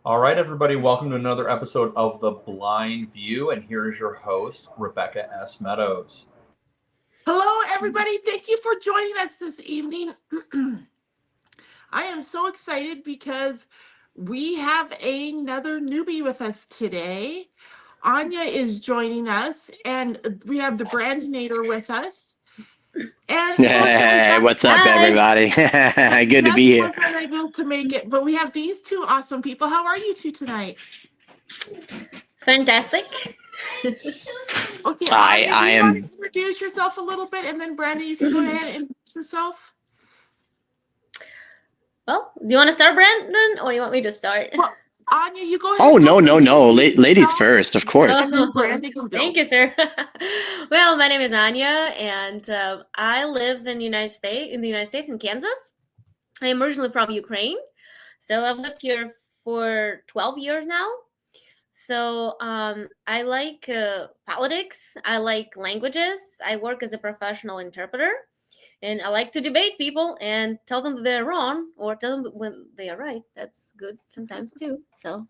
All right, everybody, welcome to another episode of The Blind View, and here's your host, Rebecca S. Meadows. Hello, everybody. Thank you for joining us this evening. I am so excited because we have another newbie with us today. Anya is joining us, and we have the Brandinator with us. And unfortunately, Hey, what's up, Hi. everybody? Good to be Beth here. wasn't able to make it, but we have these two awesome people. How are you two tonight? Fantastic. Okay, I Anya, do I you want am. to introduce yourself a little bit? And then, Brandon, you can go ahead and introduce yourself. Well, do you want to start, Brandon, or you want me to start? Well, Anya, you go ahead Oh and go no, first. no, no! Introduce Ladies yourself, first, of course. and then Oh, Brandon can thank go. you, sir. Well, my name is Anya, and I live in the United States, in Kansas. I am originally from Ukraine, so I've lived here for 12 years now. So I like politics. I like languages. I work as a professional interpreter. And I like to debate people and tell them that they're wrong or tell them when they are right. That's good sometimes too. So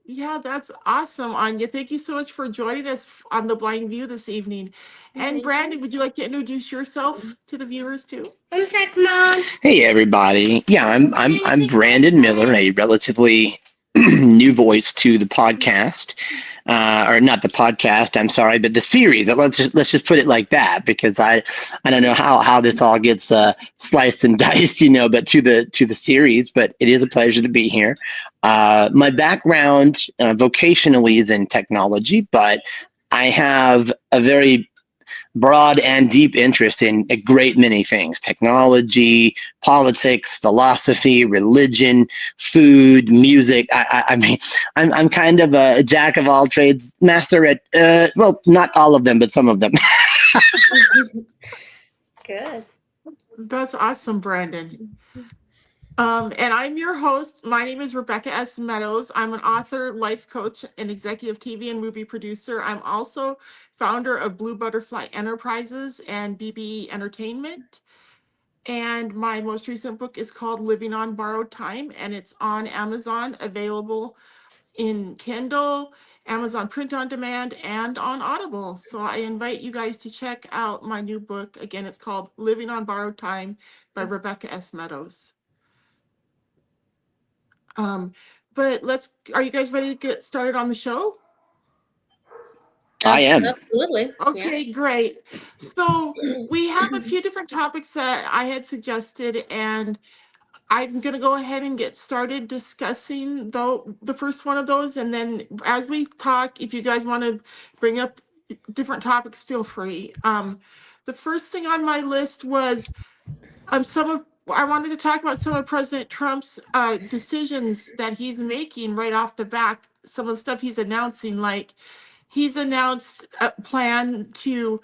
Yeah, that's awesome, Anya. Thank you so much for joining us on the Blind View this evening. And thank you. Brandon, would you like to introduce yourself to the viewers too? One sec, Mom. Hey, everybody! Yeah, I'm Brandon Miller, a relatively new voice to the podcast, or not the podcast. I'm sorry, but the series. Let's just put it like that because I don't know how this all gets sliced and diced, but to the series. But it is a pleasure to be here. My background vocationally is in technology, but I have a very broad and deep interest in a great many things: technology, politics, philosophy, religion, food, music. I mean, I'm kind of a jack of all trades, master at, well, not all of them, but some of them. Good. That's awesome, Brandon. And I'm your host. My name is Rebecca S. Meadows. I'm an author, life coach, and executive TV and movie producer. I'm also founder of Blue Butterfly Enterprises and BBE Entertainment. And my most recent book is called Living on Borrowed Time, and it's on Amazon, available in Kindle, Amazon Print on Demand, and on Audible. So I invite you guys to check out my new book. Again, it's called Living on Borrowed Time by Rebecca S. Meadows. Um, but are you guys ready to get started on the show? I am. Absolutely. Yeah. Okay, great. So we have a few different topics that I had suggested, and I'm going to go ahead and get started discussing the first one of those. And then as we talk, if you guys want to bring up different topics, feel free. The first thing on my list was I wanted to talk about some of President Trump's decisions that he's making right off the bat. Some of the stuff he's announcing, like he's announced a plan to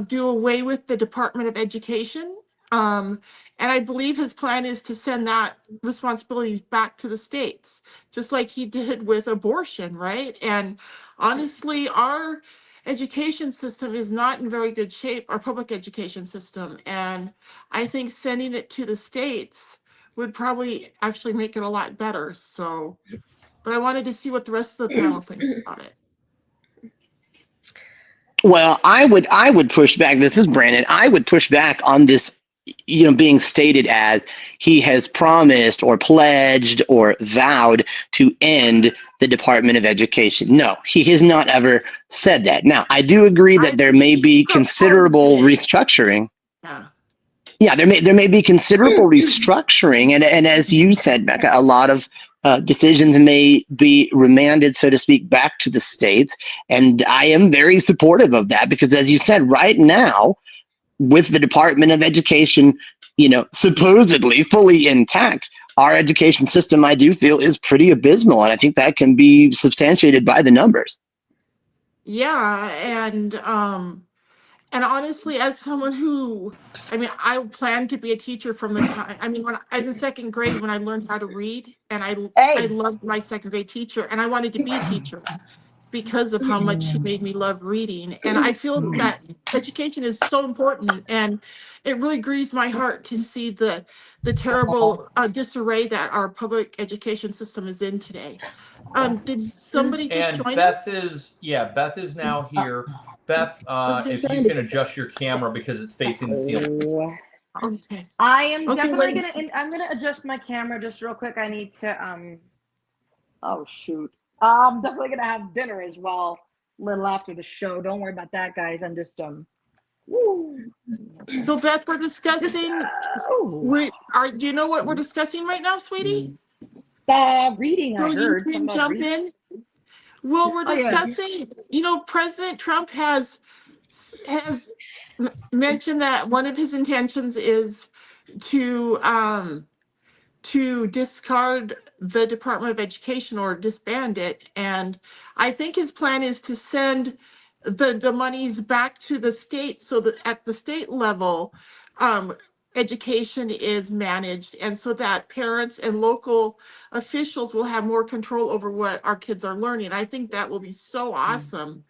do away with the Department of Education. And I believe his plan is to send that responsibility back to the states, just like he did with abortion, right? And honestly, our education system is not in very good shape, our public education system. And I think sending it to the states would probably actually make it a lot better. So, but I wanted to see what the rest of the panel thinks about it. Well, I would push back. This is Brandon. I would push back on this, being stated as he has promised or pledged or vowed to end the Department of Education. No, he has not ever said that. Now, I do agree I that there may believe he be proposed considerable it. restructuring. Yeah. Yeah, there may be considerable restructuring, and as you said, Becca, a lot of decisions may be remanded, so to speak, back to the states, and I am very supportive of that because, as you said, right now, with the Department of Education, supposedly fully intact, our education system, I do feel, is pretty abysmal, and I think that can be substantiated by the numbers. Yeah, and honestly, as someone who, I mean, I plan to be a teacher from the time, I mean, when I was in second grade, when I learned how to read, and I Hey, loved my second grade teacher, and I wanted to be a teacher. because of how much she made me love reading. And I feel that education is so important, and it really grieves my heart to see the terrible disarray that our public education system is in today. Did somebody just And join Beth us? Beth is now here. Beth, if you can adjust your camera because it's facing the ceiling. Okay. I am Okay, definitely wait. I'm gonna adjust my camera just real quick. I need to oh shoot. I'm definitely gonna have dinner as well a little after the show. Don't worry about that, guys. I'm just woo. So Beth, we're discussing. Do you know what we're discussing right now, sweetie? Reading. So I you heard. can jump in. Well, we're Oh, yeah. discussing. President Trump has mentioned that one of his intentions is to discard the Department of Education or disband it. And I think his plan is to send the monies back to the state so that at the state level, education is managed, and so that parents and local officials will have more control over what our kids are learning. I think that will be so awesome.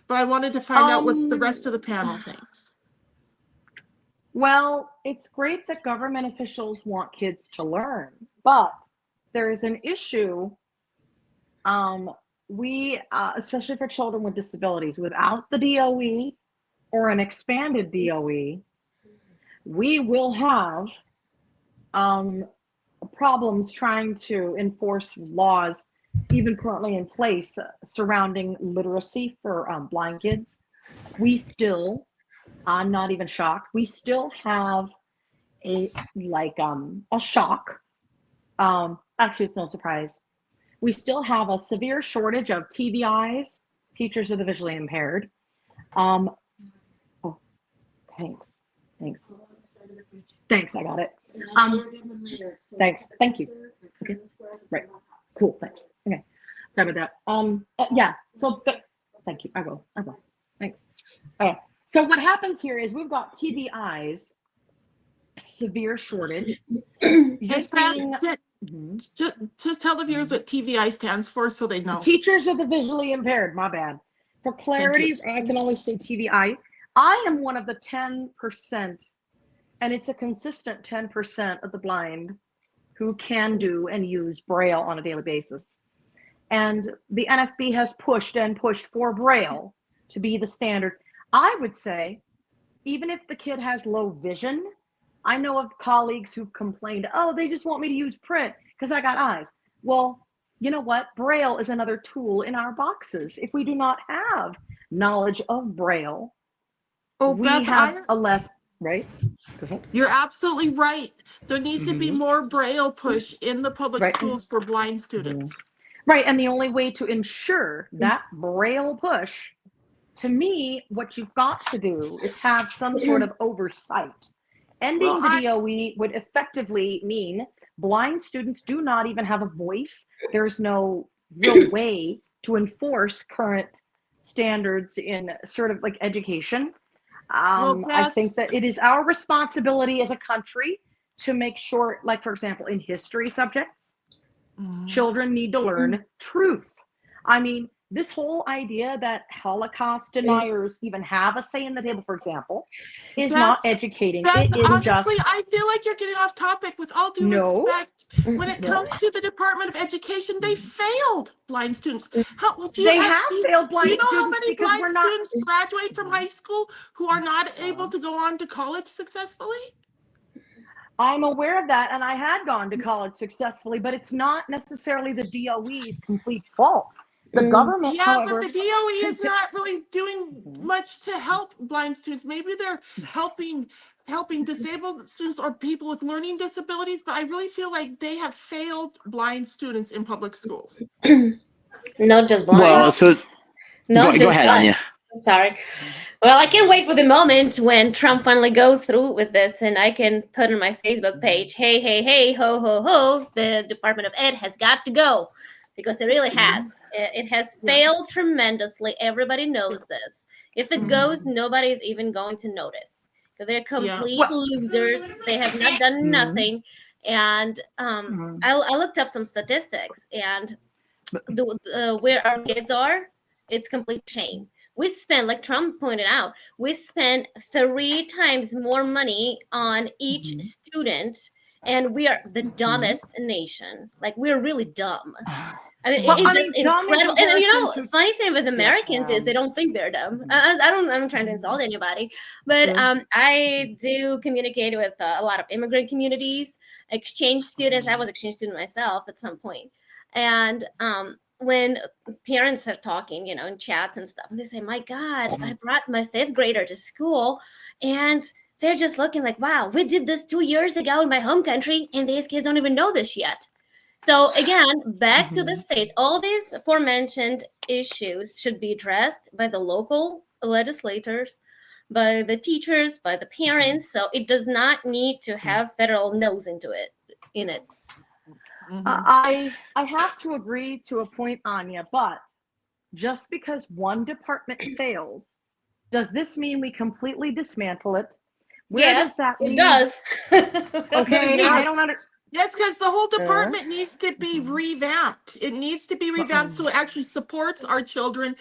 But I wanted to find out what the rest of the panel thinks. Well, it's great that government officials want kids to learn, but there is an issue. Especially for children with disabilities, without the DOE or an expanded DOE, we will have problems trying to enforce laws even currently in place surrounding literacy for blind kids. We still, I'm not even shocked, we still have a shock. Actually, it's no surprise. We still have a severe shortage of TVIs, teachers of the visually impaired. Oh, thanks. Thanks, I got it. Thanks, thank you. Okay, right, cool, thanks. Okay, sorry about that. Yeah, so thank you, I will, thanks. Okay, so what happens here is we've got TVIs, severe shortage. You're seeing... Just tell the viewers what TVI stands for so they know. Teachers of the visually impaired, my bad. For clarity, I can only say TVI. I am one of the 10%, and it's a consistent 10% of the blind who can do and use Braille on a daily basis. And the NFB has pushed for Braille to be the standard. I would say, even if the kid has low vision, I know of colleagues who've complained, oh, they just want me to use print because I got eyes. Well, you know what? Braille is another tool in our boxes. If we do not have knowledge of Braille, we Beth, have a less, right? Go ahead. You're absolutely right. There needs to be more Braille push in the public schools for blind students. Right, and the only way to ensure that Braille push, to me, what you've got to do is have some sort of oversight. Ending the DOE would effectively mean blind students do not even have a voice. There's no real way to enforce current standards in sort of like education. I think that it is our responsibility as a country to make sure, like, for example, in history subjects, children need to learn truth. I mean, this whole idea that Holocaust deniers even have a say in the table, for example, is not educating. It is honestly, just... I feel like you're getting off topic. With all due respect, when it comes to the Department of Education, they failed blind students. Do you know how many blind students graduate from high school who are not able to go on to college successfully? I'm aware of that, and I had gone to college successfully, but it's not necessarily the DOE's complete fault. The government, however, but the DOE is not really doing much to help blind students. Maybe they're helping disabled students or people with learning disabilities, but I really feel like they have failed blind students in public schools. Not just blind. Well, so go ahead, Anya. Sorry. Well, I can't wait for the moment when Trump finally goes through with this and I can put on my Facebook page, hey, ho, ho, ho, the Department of Ed has got to go. Because it really has. It has failed tremendously. Everybody knows this. If it goes, nobody's even going to notice. They're complete losers. They have not done nothing. And I looked up some statistics, and where our kids are, It's complete shame. We spend, like Trump pointed out, we spend 3 times more money on each student, and we are the dumbest nation. Like, we're really dumb. I mean, Well, it's I just mean, dumb in incredible. And you know, comparison to funny thing with Americans is they don't think they're dumb. I'm trying to insult anybody, but I do communicate with a lot of immigrant communities, exchange students. I was exchange student myself at some point, and when parents are talking, you know, in chats and stuff, and they say, "My God, I brought my 5th grader to school, and." They're just looking like, wow, we did this 2 years ago in my home country, and these kids don't even know this yet. So again, back to the states, all these aforementioned issues should be addressed by the local legislators, by the teachers, by the parents. So it does not need to have federal nose into it. In it. I have to agree to a point, Anya, but just because one department fails, does this mean we completely dismantle it? Where Yes, does that mean? it does. Okay, I don't understand. Yes, because the whole department needs to be revamped. It needs to be revamped so it actually supports our children,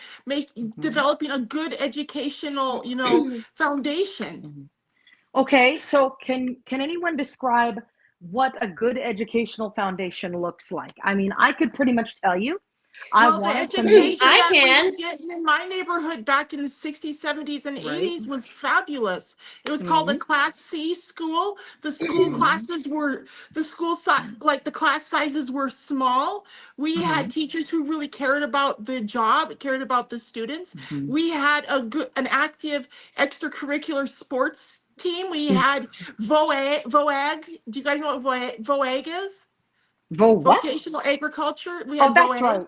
developing a good educational, you know, foundation. Okay, so can anyone describe what a good educational foundation looks like? I mean, I could pretty much tell you. Well, the education I that we can. were getting in my neighborhood back in the 60s, 70s, and 80s was fabulous. It was called a Class C school. The school classes were, the school size, like the class sizes were small. We had teachers who really cared about the job, cared about the students. We had an active extracurricular sports team. We had VOAG. Do you guys know what VOAG is? What? Vocational agriculture. We had that's VOAG. right.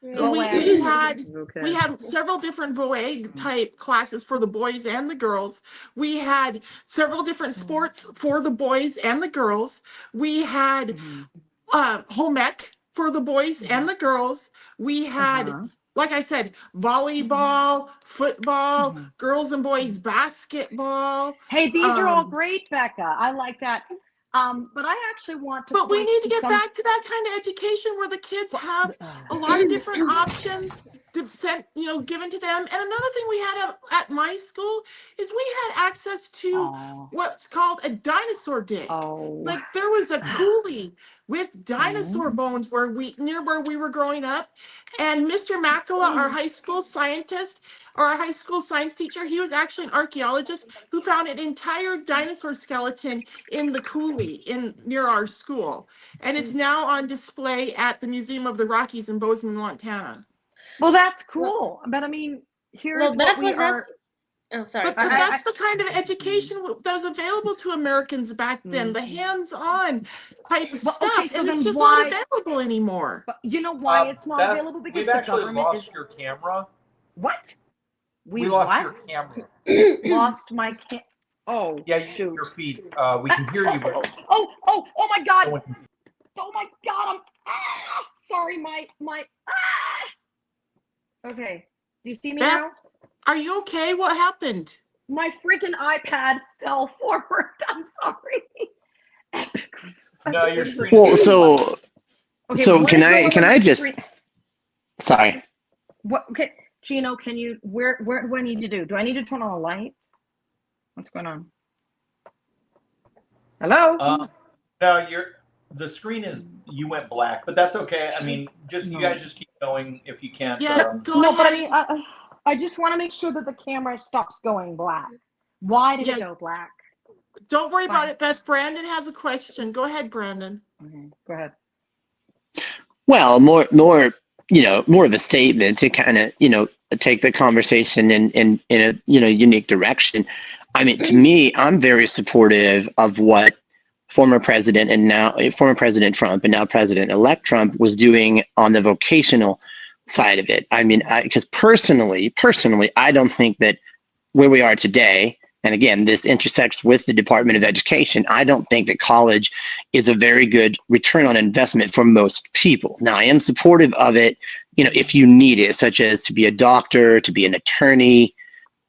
And we had Okay. several different VOAG type classes for the boys and the girls. We had several different sports for the boys and the girls. We had home ec for the boys and the girls. We had, like I said, volleyball, football, girls and boys basketball. Hey, these are all great, Becca. I like that. But I actually want to. But we point need to get some... back to that kind of education where the kids have a lot of different options given to them. And another thing we had at my school is we had access to what's called a dinosaur dig. Like there was a coulee with dinosaur bones near where we were growing up. And Mr. Makala, our high school scientist, or our high school science teacher, he was actually an archaeologist who found an entire dinosaur skeleton in the coulee near our school. And it's now on display at the Museum of the Rockies in Bozeman, Montana. Well, that's cool. But I mean, here's what we are... Oh, sorry. But that's the kind of education that was available to Americans back then, the hands-on type of stuff. Okay, so and then it's just why... not available anymore. But you know why it's not Beth, available? Because we've the actually government lost your camera. What? We lost what? your camera. Lost my Oh, yeah, shoot. Your feed. We can hear you, but oh my God! no one can see. Oh my God! Sorry, my Okay, do you see me now? Are you okay? What happened? My freaking iPad fell forward. I'm sorry. No, your screen. Well, so okay, can I just? Sorry. What? Okay, Gino, can you? Where do I need to do? Do I need to turn on a light? What's going on? Hello. No, the screen is. You went black, but that's okay. I mean, you guys just keep going if you can't. Yeah, go no, ahead. but I mean, I just want to make sure that the camera stops going black. Why did it go black? Don't worry about it, Beth. Brandon has a question. Go ahead, Brandon. Okay, go ahead. Well, more of a statement to kind of, take the conversation in a, unique direction. I mean, to me, I'm very supportive of what former President Trump and now President-elect Trump was doing on the vocational side of it. I mean, because personally, I don't think that where we are today, and again, this intersects with the Department of Education, I don't think that college is a very good return on investment for most people. Now, I am supportive of it, if you need it, such as to be a doctor, to be an attorney,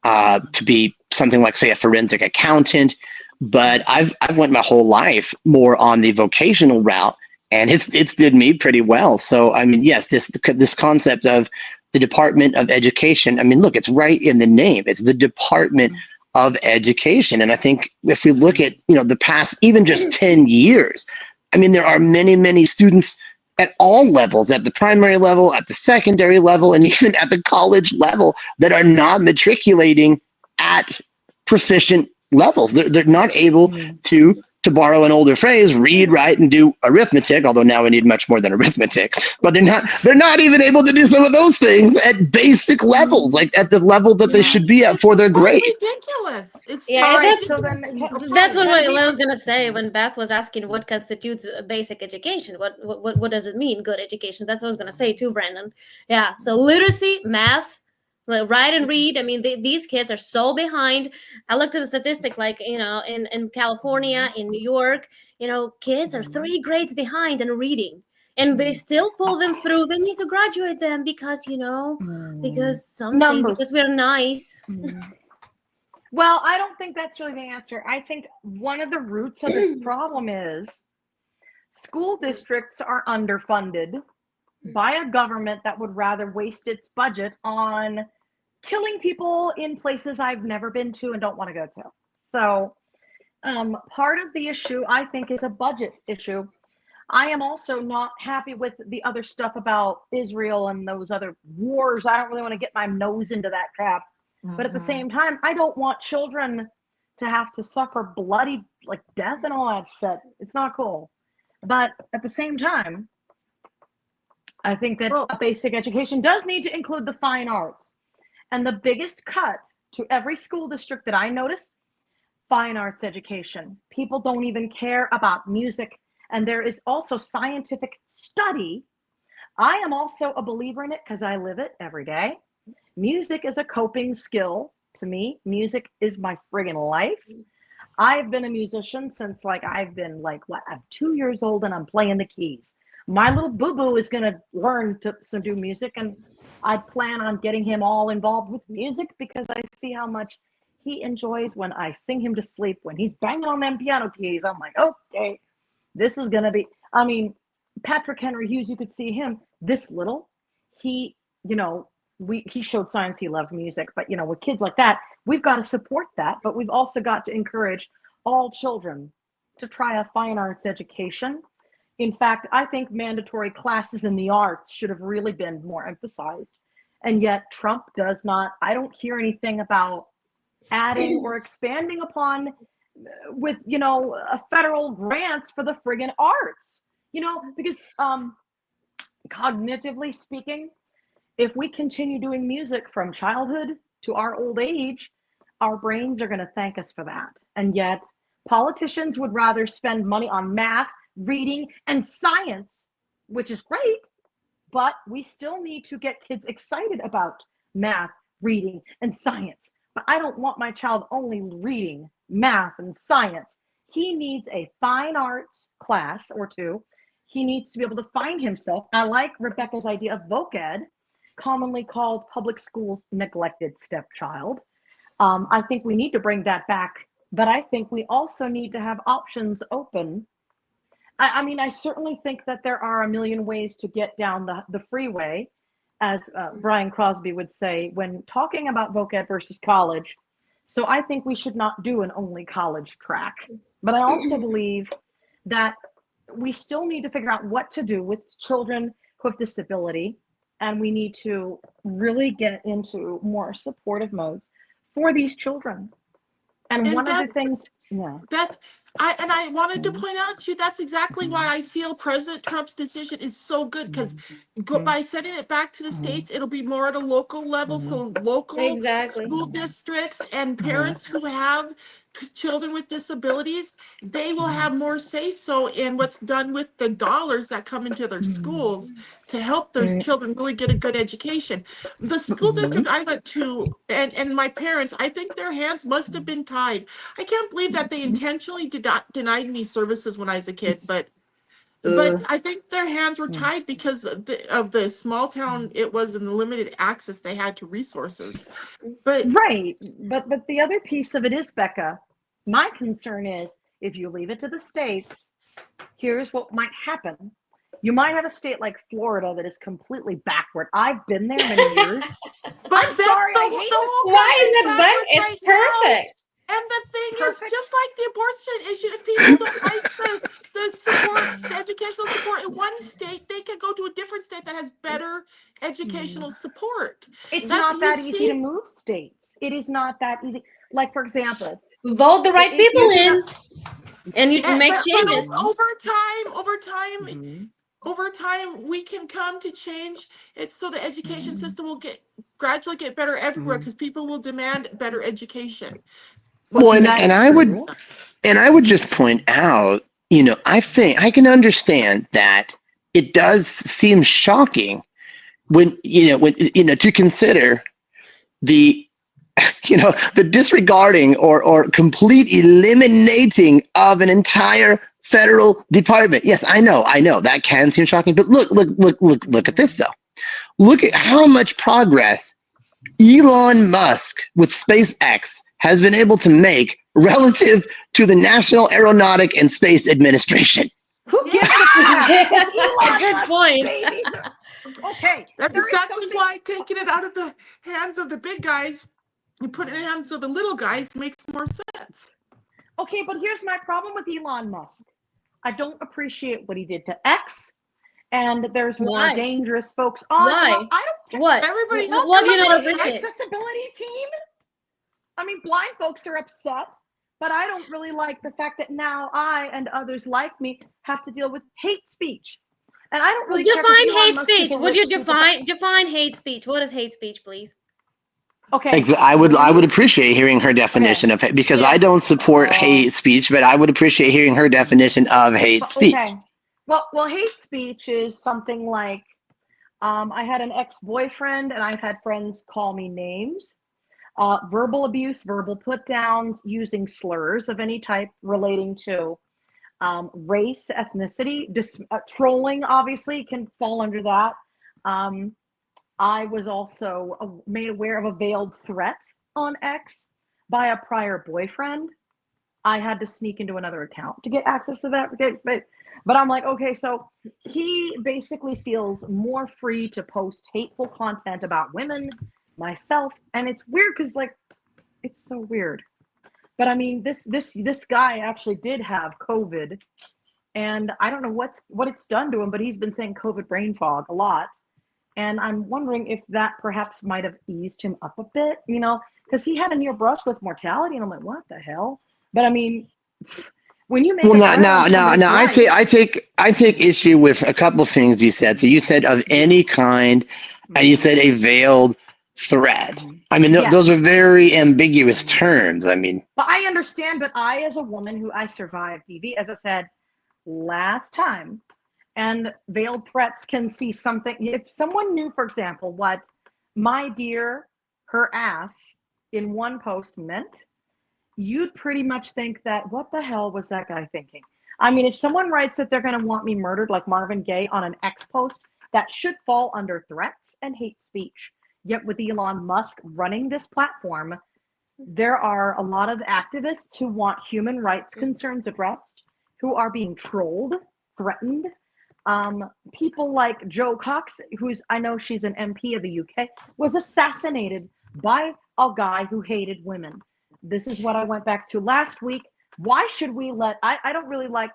to be something like, say, a forensic accountant. But I've went my whole life more on the vocational route, and it's did me pretty well. So I mean, yes, this concept of the Department of Education. I mean, look, it's right in the name. It's the Department of Education. And I think if we look at, the past, even just 10 years, I mean, there are many, many students at all levels, at the primary level, at the secondary level, and even at the college level that are not matriculating at proficient levels. They're not able to borrow an older phrase, read, write, and do arithmetic, although now we need much more than arithmetic. But they're not even able to do some of those things at basic levels, like at the level that they should be at for their grade. Ridiculous. It's Yeah, that's that's what I was gonna say when Beth was asking what constitutes a basic education. What does it mean, good education? That's what I was gonna say too, Brandon. Yeah, so literacy, math, write and read. I mean, these kids are so behind. I looked at the statistic, like in California, in New York, kids are 3 grades behind in reading, and they still pull them through. They need to graduate them because because we're nice. Well, I don't think that's really the answer. I think one of the roots of this problem is school districts are underfunded by a government that would rather waste its budget on killing people in places I've never been to and don't want to go to. So part of the issue, I think, is a budget issue. I am also not happy with the other stuff about Israel and those other wars. I don't really want to get my nose into that crap. But at the same time, I don't want children to have to suffer bloody death and all that shit. It's not cool. But at the same time, I think that a basic education does need to include the fine arts. And the biggest cut to every school district that I notice, fine arts education. People don't even care about music. And there is also scientific study. I am also a believer in it because I live it every day. Music is a coping skill to me. Music is my friggin' life. I've been a musician since I've been I'm 2 years old and I'm playing the keys. My little boo-boo is gonna learn to do music, and I plan on getting him all involved with music because I see how much he enjoys when I sing him to sleep. When he's banging on them piano keys, I'm like, okay, this is gonna be. I mean, Patrick Henry Hughes, you could see him this little. He showed signs he loved music, but with kids like that, we've got to support that, but we've also got to encourage all children to try a fine arts education. In fact, I think mandatory classes in the arts should have really been more emphasized, and yet Trump does not. I don't hear anything about adding or expanding upon with federal grants for the friggin' arts, because cognitively speaking, if we continue doing music from childhood to our old age, our brains are going to thank us for that. And yet politicians would rather spend money on math, reading, and science, which is great, but we still need to get kids excited about math, reading, and science. But I don't want my child only reading math and science. He needs a fine arts class or two. He needs to be able to find himself. I like Rebecca's idea of voc ed, commonly called public schools' neglected stepchild. I think we need to bring that back, but I think we also need to have options open. I mean, I certainly think that there are a million ways to get down the freeway, as Brian Crosby would say when talking about voc ed versus college. So I think we should not do an only college track. But I also believe that we still need to figure out what to do with children who have disability. And we need to really get into more supportive modes for these children. And one of the things, Beth, I wanted to point out to you, that's exactly why I feel President Trump's decision is so good, because by sending it back to the states, it'll be more at a local level. So local school districts and parents who have children with disabilities, they will have more say so in what's done with the dollars that come into their schools to help those children really get a good education. The school district I went to and my parents, I think their hands must have been tied. I can't believe that they intentionally denied me services when I was a kid, but I think their hands were tied because of the small town it was and the limited access they had to resources. But right, but the other piece of it is, Becca, my concern is if you leave it to the states, here's what might happen. You might have a state like Florida that is completely backward. I've been there many years. But I'm sorry, I hate the whole Why is country's it back? backwards It's right now. perfect. And the thing is, Perfect. just like the abortion issue, if people don't like the support, the educational support in one state, they can go to a different state that has better educational support. It's That not you that easy see- to move states. It is not that easy. Like, for example, Vote the right if people you can in, and you And- make but changes. over time, we can come to change it so the education Mhm. system will gradually get better everywhere because people will demand better education. Well, and, That and is I would true. and I would just point out, I think I can understand that it does seem shocking when to consider the the disregarding or complete eliminating of an entire federal department. Yes, I know that can seem shocking, but look at this though. Look at how much progress Elon Musk with SpaceX has been able to make relative to the National Aeronautic and Space Administration. Who gives a crap? It's Elon Good Musk's point. babies. Okay. That's there is exactly something- why taking it out of the hands of the big guys and putting it in the hands of the little guys makes more sense. Okay, but here's my problem with Elon Musk. I don't appreciate what he did to X, and there's more Why? dangerous folks on. Why? Well, I don't care. What? Everybody else What do you is not like, appreciate? Accessibility team. I mean, blind folks are upset, but I don't really like the fact that now I and others like me have to deal with hate speech. And I don't really care 'cause Define Elon hate Musk is speech. a Would you rich super- define hate speech? What is hate speech, please? Okay. I would appreciate hearing her definition of it because Yeah. I don't support hate speech, but I would appreciate hearing her definition of hate speech. Okay. Well, hate speech is something like, I had an ex-boyfriend, and I've had friends call me names. Verbal abuse, verbal put downs, using slurs of any type relating to race, ethnicity, trolling obviously can fall under that. I was also made aware of a veiled threat on X by a prior boyfriend. I had to sneak into another account to get access to that. But I'm like, okay, so he basically feels more free to post hateful content about women, myself, and it's weird because it's so weird. But I mean, this guy actually did have COVID, and I don't know what it's done to him, but he's been saying COVID brain fog a lot. And I'm wondering if that perhaps might have eased him up a bit, because he had a near brush with mortality, and I'm like, what the hell? But I mean, when you make I take issue with a couple things you said. So you said of any kind, and you said a veiled threat. I mean, those are very ambiguous terms. I mean, but I understand. But I, as a woman I survived DV, as I said last time, and veiled threats can see something. If someone knew, for example, what my dear, her ass in one post meant, you'd pretty much think that, what the hell was that guy thinking? I mean, if someone writes that they're going to want me murdered like Marvin Gaye on an X post, that should fall under threats and hate speech. Yet with Elon Musk running this platform, there are a lot of activists who want human rights concerns addressed, who are being trolled, threatened. People like Jo Cox, I know she's an MP of the UK, was assassinated by a guy who hated women. This is what I went back to last week. Why should we I don't really like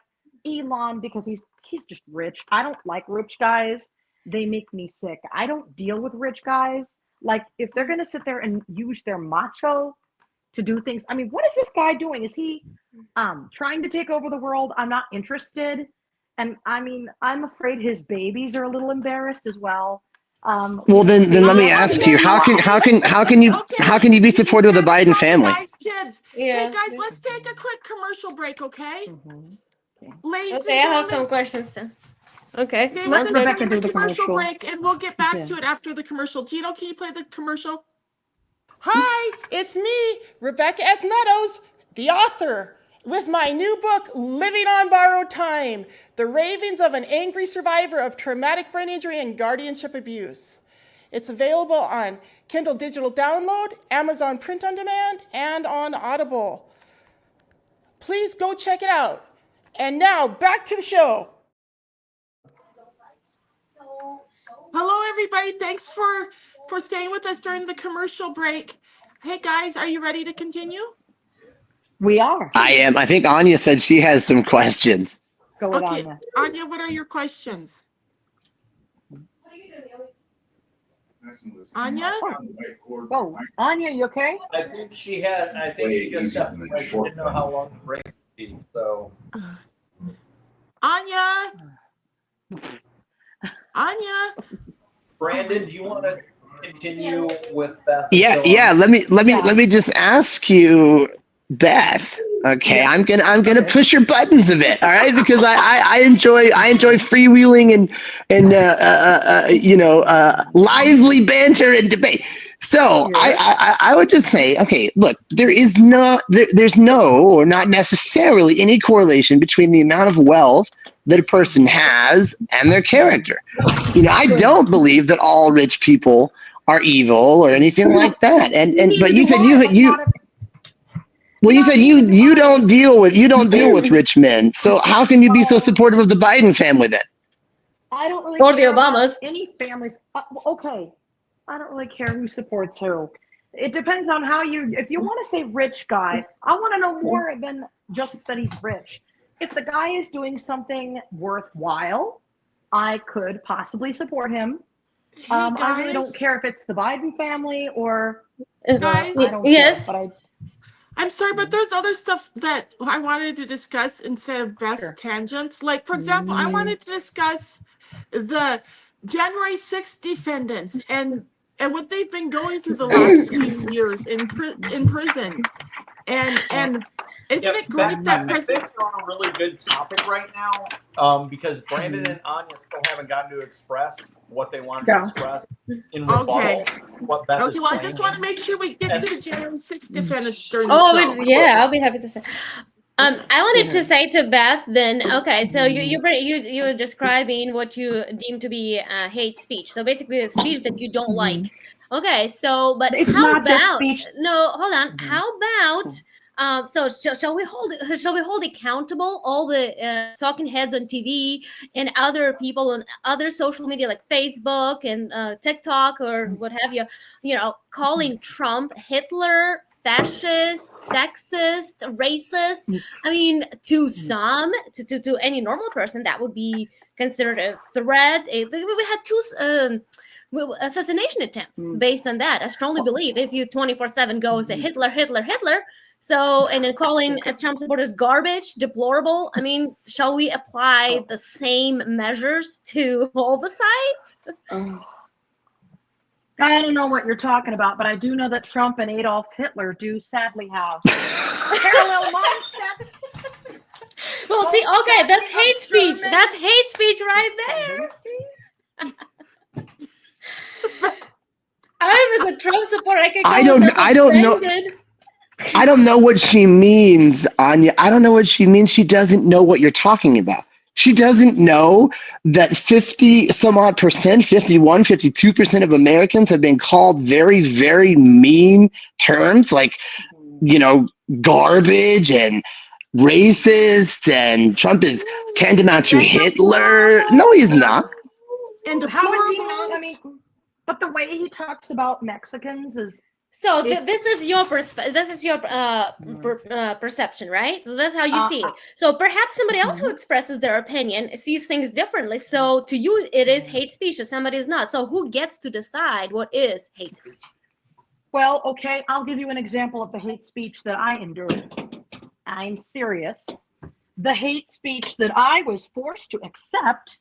Elon because he's just rich. I don't like rich guys. They make me sick. I don't deal with rich guys. Like, if they're going to sit there and use their macho to do things. I mean, what is this guy doing? Is he trying to take over the world? I'm not interested. And I mean, I'm afraid his babies are a little embarrassed as well. Well, then let me ask you: how can you be supportive of the Biden family? Kids. Yeah. Hey guys, let's take a quick commercial break, okay? Okay. Ladies Okay, I and have some gentlemen, questions too. Okay. okay, Let let's Rebecca take do a the commercial commercial. break, and we'll get back Okay. to it after the commercial. Gino, can you play the commercial? Hi, it's me, Rebecca S. Meadows, the author, with my new book, Living on Borrowed Time, The Ravings of an Angry Survivor of Traumatic Brain Injury and Guardianship Abuse. It's available on Kindle Digital Download, Amazon Print on Demand, and on Audible. Please go check it out. And now, back to the show. Hello, everybody. Thanks for staying with us during the commercial break. Hey, guys, are you ready to continue? We are. I am. I think Anya said she has some questions. Go with Okay, Anya. Anya, what are your questions? Anya? Oh, Anya, you okay? I think she just stepped away. She didn't know how long the break would be. So Anya? Anya? Brandon, do you want to continue with Beth? Yeah. Let me just ask you, Beth. Okay, Yes. I'm gonna push your buttons a bit, all right? Because I enjoy freewheeling and lively banter and debate. So Yes. I would just say, okay, look, there's no or not necessarily any correlation between the amount of wealth that a person has and their character. I don't believe that all rich people are evil or anything like that. But you said you don't deal with rich men. So how can you be so supportive of the Biden family then? I don't really Or the care about Obamas. any families. Okay, I don't really care who supports who. It depends on how you. If you want to say rich guy, I want to know more than just that he's rich. If the guy is doing something worthwhile, I could possibly support him. Hey, I really don't care if it's the Biden family or Guys? I don't Yes. care. But I'm sorry, but there's other stuff that I wanted to discuss instead of Beth's Sure. tangents. Like, for example, I wanted to discuss the January 6th defendants and what they've been going through the last few years in prison. And isn't it great that I think we're on a really good topic right now, because Brandon and Anya still haven't gotten to express what they wanted to express in rebuttal. Okay. What Beth is well, I just want to claiming. make sure we get to the January 6th defendants during the show. Yeah, I'll be happy to say. I wanted to say to Beth then, okay, so you're describing what you deem to be hate speech. So basically the speech that you don't like. Okay, so but it's how not about just speech. no, hold on. How about so shall we hold accountable all the talking heads on TV and other people on other social media like Facebook and TikTok or what have you, calling Trump Hitler, fascist, sexist, racist. I mean, to some, to any normal person, that would be considered a threat. We had two assassination attempts based on that. I strongly believe if you 24/7 go and say Hitler, Hitler, Hitler, so and then calling Trump supporters garbage, deplorable. I mean, shall we apply the same measures to all the sides? I don't know what you're talking about, but I do know that Trump and Adolf Hitler do sadly have parallel mindsets. Well, see, okay, that's hate speech. That's hate speech right there. I'm as a Trump supporter. I don't know what she means, Anya. I don't know what she means. She doesn't know what you're talking about. She doesn't know that 50 some odd percent, 51, 52% of Americans have been called very, very mean terms like, garbage and racist, and Trump is tantamount to Hitler. No, he's not. And How is he not? I mean, but the way he talks about Mexicans is so. This is your perspective. This is your perception, right? So that's how you see it. So perhaps somebody else who expresses their opinion sees things differently. So to you, it is hate speech. To somebody is not. So who gets to decide what is hate speech? Well, okay, I'll give you an example of the hate speech that I endured. I'm serious. The hate speech that I was forced to accept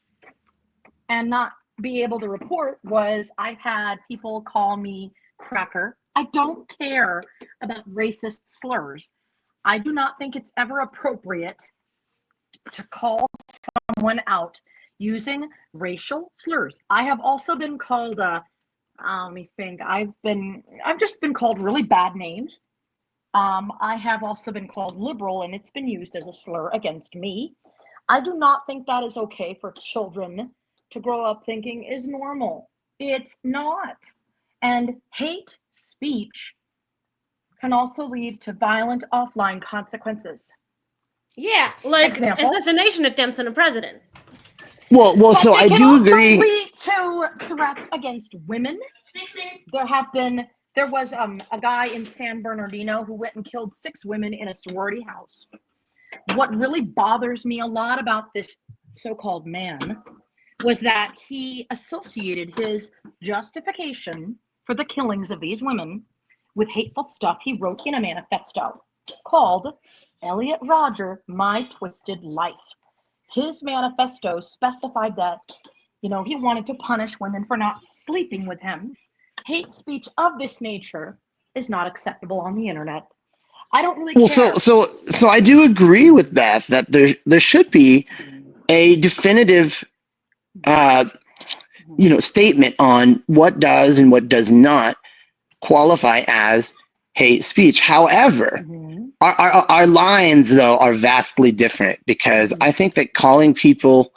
and not be able to report was I've had people call me cracker. I don't care about racist slurs. I do not think it's ever appropriate to call someone out using racial slurs. I have also been called let me think. I've just been called really bad names. I have also been called liberal, and it's been used as a slur against me. I do not think that is okay for children to grow up thinking is normal. It's not. And hate speech can also lead to violent offline consequences. Yeah, like Example. assassination attempts on a president. Well, so I do agree. Lead to threats against women, there was a guy in San Bernardino who went and killed 6 women in a sorority house. What really bothers me a lot about this so-called man was that he associated his justification for the killings of these women with hateful stuff he wrote in a manifesto called Elliot Rodger, My Twisted Life. His manifesto specified that, he wanted to punish women for not sleeping with him. Hate speech of this nature is not acceptable on the internet. I don't really care. So I do agree with Beth that there should be a definitive statement on what does and what does not qualify as hate speech. However, our lines though are vastly different, because I think that calling people,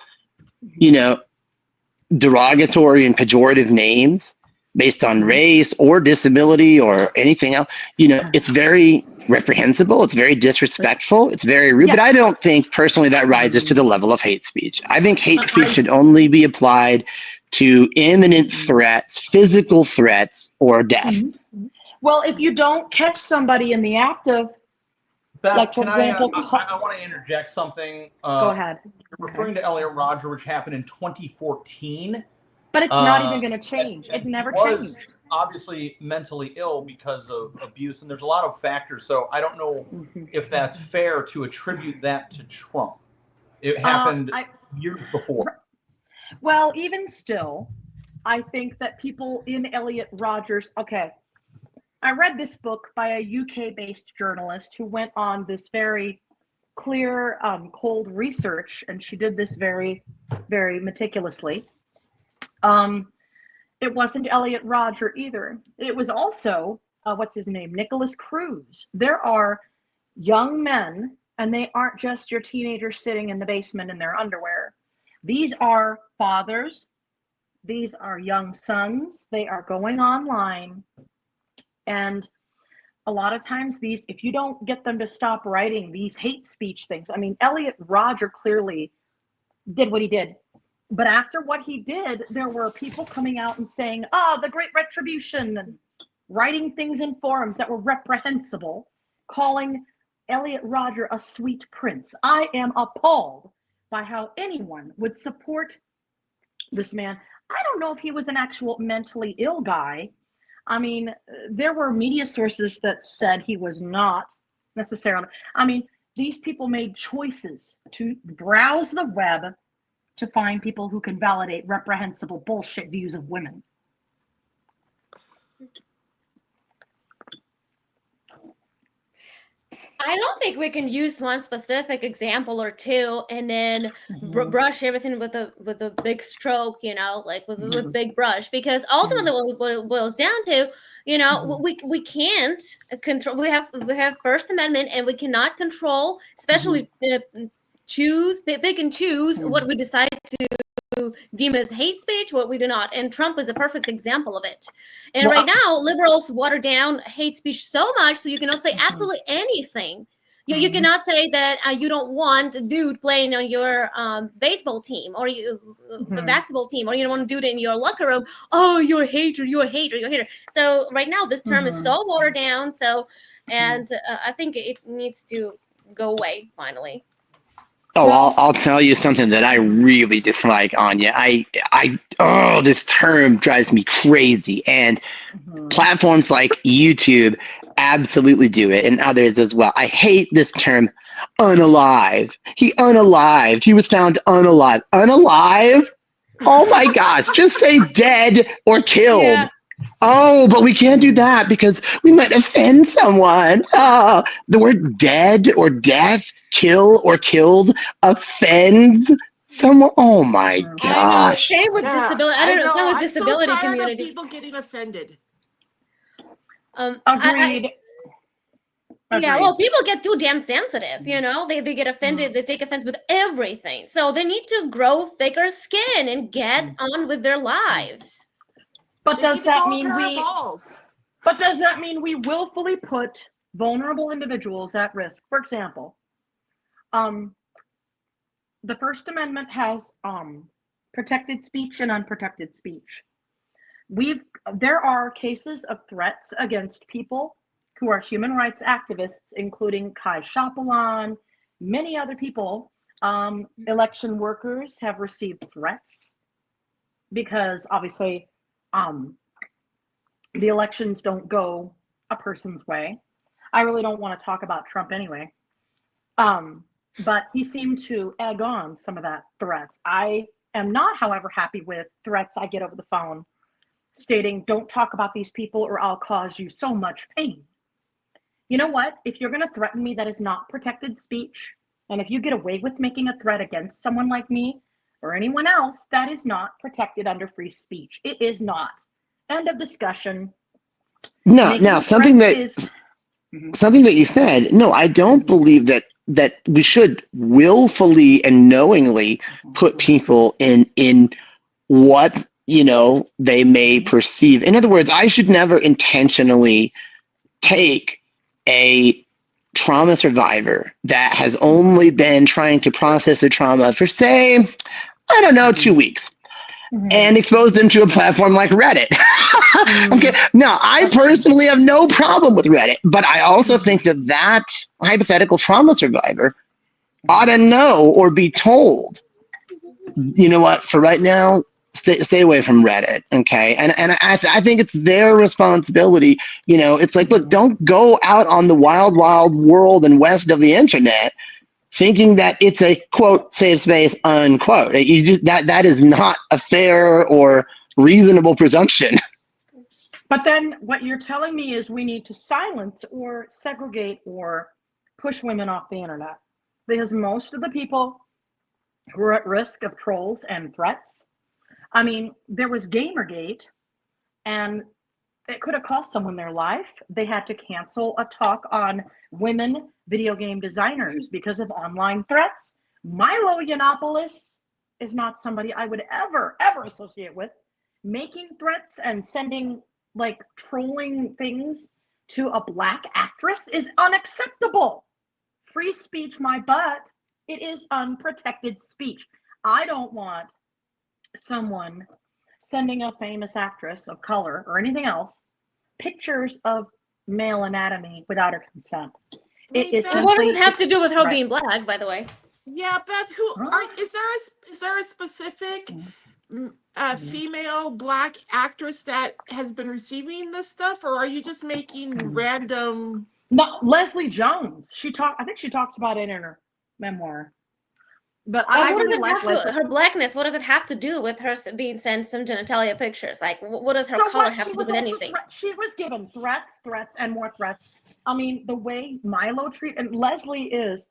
derogatory and pejorative names based on race or disability or anything else, it's very reprehensible. It's very disrespectful. It's very rude. But I don't think personally that rises to the level of hate speech. I think hate speech should only be applied to imminent threats, physical threats, or death. Well, if you don't catch somebody in the act of, Beth, like, for example, I want to interject something. Go ahead. You're referring to Elliot Rodger, which happened in 2014. But it's not even going to change. It never changed. Obviously mentally ill because of abuse, and there's a lot of factors. So I don't know if that's fair to attribute that to Trump. It happened years before. Well, even still, I think that people in Elliot Rodger's, I read this book by a UK-based journalist who went on this very clear, cold research, and she did this very, very meticulously. It wasn't Elliot Rodger either. It was also, what's his name? Nicholas Cruz. There are young men, and they aren't just your teenagers sitting in the basement in their underwear. These are fathers. These are young sons. They are going online. And a lot of times if you don't get them to stop writing these hate speech things, Elliot Rodger clearly did what he did. But after what he did, there were people coming out and saying, the great retribution, and writing things in forums that were reprehensible, calling Elliot Rodger a sweet prince. I am appalled by how anyone would support this man. I don't know if he was an actual mentally ill guy. There were media sources that said he was not necessarily. These people made choices to browse the web to find people who can validate reprehensible bullshit views of women. I don't think we can use one specific example or two and then brush everything with a big stroke, with big brush, because ultimately what it boils down to, we can't control. We have First Amendment, and we cannot control, especially pick and choose what we decide to deem as hate speech, what we do not. And Trump is a perfect example of it. And right now, liberals water down hate speech so much so you cannot say absolutely anything. You cannot say that you don't want a dude playing on your baseball team or basketball team, or you don't want a dude in your locker room. Oh, you're a hater, you're a hater, you're a hater. So right now, this term is so watered down. So, and I think it needs to go away finally. Oh, I'll tell you something that I really dislike, Anya. This term drives me crazy, and platforms like YouTube absolutely do it, and others as well. I hate this term, unalive. He unalived. He was found unalive. Unalive? Oh my gosh! Just say dead or killed. Yeah. Oh, but we can't do that because we might offend someone. The word dead or death, kill or killed offends someone. Oh my gosh. Same with disability. I don't know. Same with disability community. People getting offended. Agreed. Yeah, well, people get too damn sensitive, they get offended, they take offense with everything. So they need to grow thicker skin and get on with their lives. But does that mean we willfully put vulnerable individuals at risk? For example, the First Amendment has protected speech and unprotected speech. There are cases of threats against people who are human rights activists, including Kai Chapelan, many other people. Election workers have received threats because obviously the elections don't go a person's way. I really don't want to talk about Trump anyway. But he seemed to egg on some of that threats. I am not, however, happy with threats I get over the phone stating, don't talk about these people or I'll cause you so much pain. You know what? If you're going to threaten me, that is not protected speech. And if you get away with making a threat against someone like me or anyone else, that is not protected under free speech. It is not. End of discussion. Now something that you said, no, I don't believe that we should willfully and knowingly put people in what, they may perceive. In other words, I should never intentionally take a trauma survivor that has only been trying to process the trauma for, say, I don't know, 2 weeks, and expose them to a platform like Reddit. Okay. Now, I personally have no problem with Reddit, but I also think that hypothetical trauma survivor ought to know or be told, you know what, for right now, stay away from Reddit. Okay. And I think it's their responsibility. It's like, look, don't go out on the wild, wild world and west of the internet thinking that it's a quote safe space unquote. That is not a fair or reasonable presumption. But then what you're telling me is we need to silence or segregate or push women off the internet, because most of the people who are at risk of trolls and threats, I mean, there was Gamergate, and it could have cost someone their life. They had to cancel a talk on women video game designers because of online threats. Milo Yiannopoulos is not somebody I would ever associate with. Making threats and sending trolling things to a Black actress is unacceptable. Free speech, my butt. It is unprotected speech. I don't want someone sending a famous actress of color or anything else pictures of male anatomy without her consent. Wait, It is Beth, What simply, does it have to do with her right. being black, by the way? Yeah, Beth, is there a specific female Black actress that has been receiving this stuff, or are you just making random? No, Leslie Jones. I think she talks about it in her memoir. But I really like her blackness. What does it have to do with her being sent some genitalia pictures? Like, what does her color have to do with anything? She was given threats, and more threats. I mean, the way Milo and Leslie is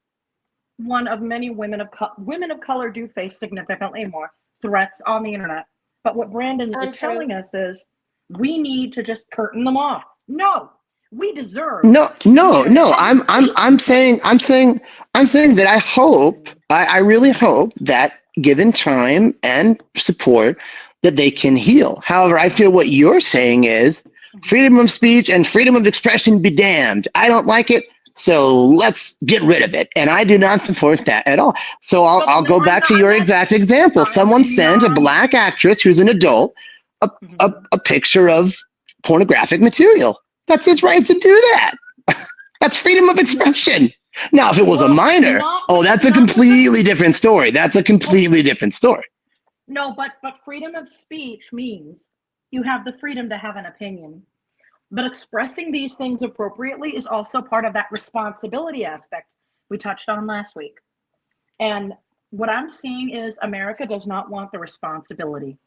one of many women of color do face significantly more threats on the internet. But what Brandon is telling us is we need to just curtain them off. No, we deserve. No. I'm saying that I really hope that given time and support that they can heal. However, I feel what you're saying is freedom of speech and freedom of expression be damned. I don't like it, so let's get rid of it. And I do not support that at all. So I'll go back to your exact example. Someone sent a Black actress who's an adult a picture of pornographic material. That's his right to do that. That's freedom of expression. Now, if it was a minor, that's a completely different story. No, but freedom of speech means you have the freedom to have an opinion. But expressing these things appropriately is also part of that responsibility aspect we touched on last week. And what I'm seeing is America does not want the responsibility.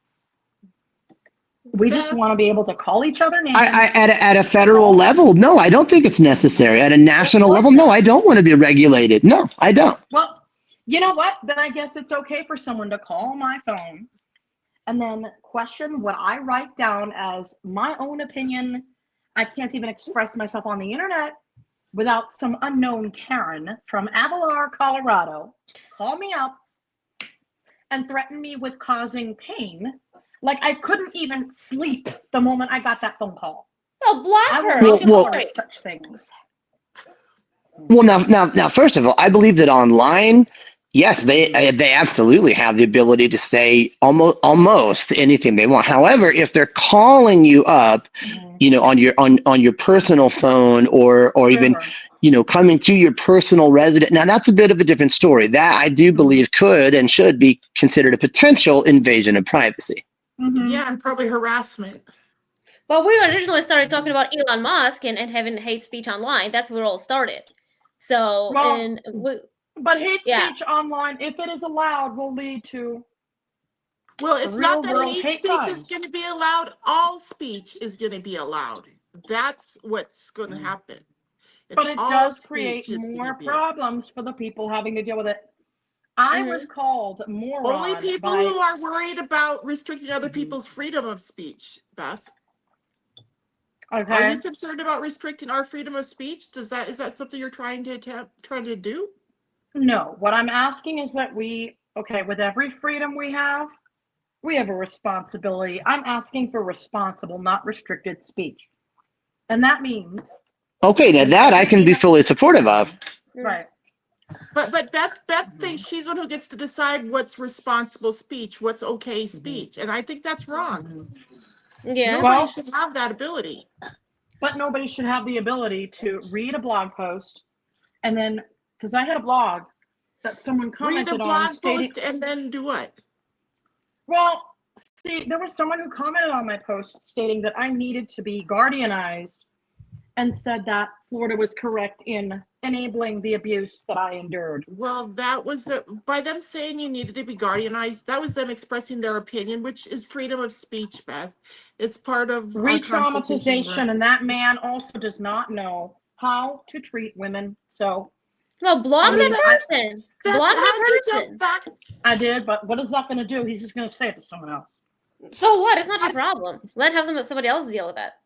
We just want to be able to call each other names. At a federal level, no, I don't think it's necessary. At a national level, no, I don't want to be regulated. No, I don't. Well, you know what? Then I guess it's okay for someone to call my phone and then question what I write down as my own opinion. I can't even express myself on the internet without some unknown Karen from Avalar, Colorado, call me up and threaten me with causing pain. Like I couldn't even sleep the moment I got that phone call. Oh, block her. I will tolerate such things. Well, now, first of all, I believe that online Yes, they absolutely have the ability to say almost anything they want. However, if they're calling you up, on your personal phone or even coming to your personal resident. Now that's a bit of a different story. That I do believe could and should be considered a potential invasion of privacy. Yeah, and probably harassment. Well, we originally started talking about Elon Musk and having hate speech online. That's where it all started. So, but hate speech online, if it is allowed, will lead to it's not that hate speech crimes. is going to be allowed. All speech is going to be allowed. That's what's going to happen. But it does create more problems for the people having to deal with it. I was called moron. Only people who are worried about restricting other people's freedom of speech, Beth. Okay. Are you concerned about restricting our freedom of speech? Is that something you're trying to do? No. What I'm asking is that with every freedom we have a responsibility. I'm asking for responsible, not restricted speech. And that means okay, now that I can be fully supportive of. Right. But Beth thinks she's one who gets to decide what's responsible speech, what's okay speech. And I think that's wrong. Yeah. Nobody should have that ability. But nobody should have the ability to read a blog post and then, because I had a blog that someone commented on. Read a blog post and then do what? Well, see, there was someone who commented on my post stating that I needed to be guardianized and said that Florida was correct in enabling the abuse that I endured. Well, that was by them saying you needed to be guardianized, that was them expressing their opinion, which is freedom of speech, Beth. It's part of re-traumatization, and that man also does not know how to treat women. So, well, block that person. Block that person. I did, but what is that going to do? He's just going to say it to someone else. So what? It's not your problem. Let somebody else deal with that.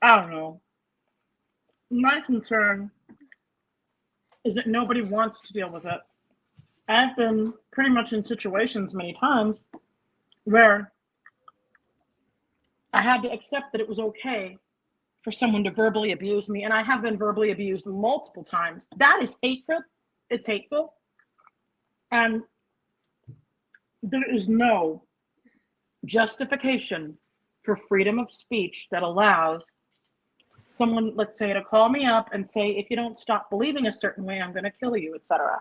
I don't know. My concern is that nobody wants to deal with it. I've been pretty much in situations many times where I had to accept that it was okay for someone to verbally abuse me, and I have been verbally abused multiple times. That is hatred. It's hateful. And there is no justification for freedom of speech that allows someone, let's say, to call me up and say, if you don't stop believing a certain way, I'm going to kill you, etc.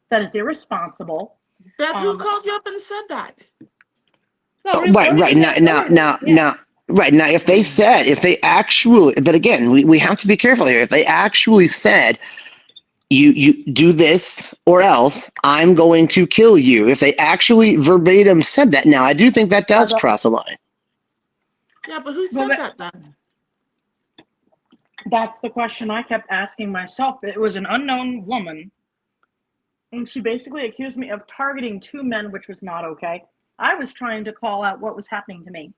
That is irresponsible. Beth, who called you up and said that? Right now, if they actually, but again, we have to be careful here. If they actually said, you do this or else I'm going to kill you. If they actually verbatim said that, now I do think that does cross a line. Yeah, but who said that then? That's the question I kept asking myself. It was an unknown woman, and she basically accused me of targeting two men, which was not okay. I was trying to call out what was happening to me.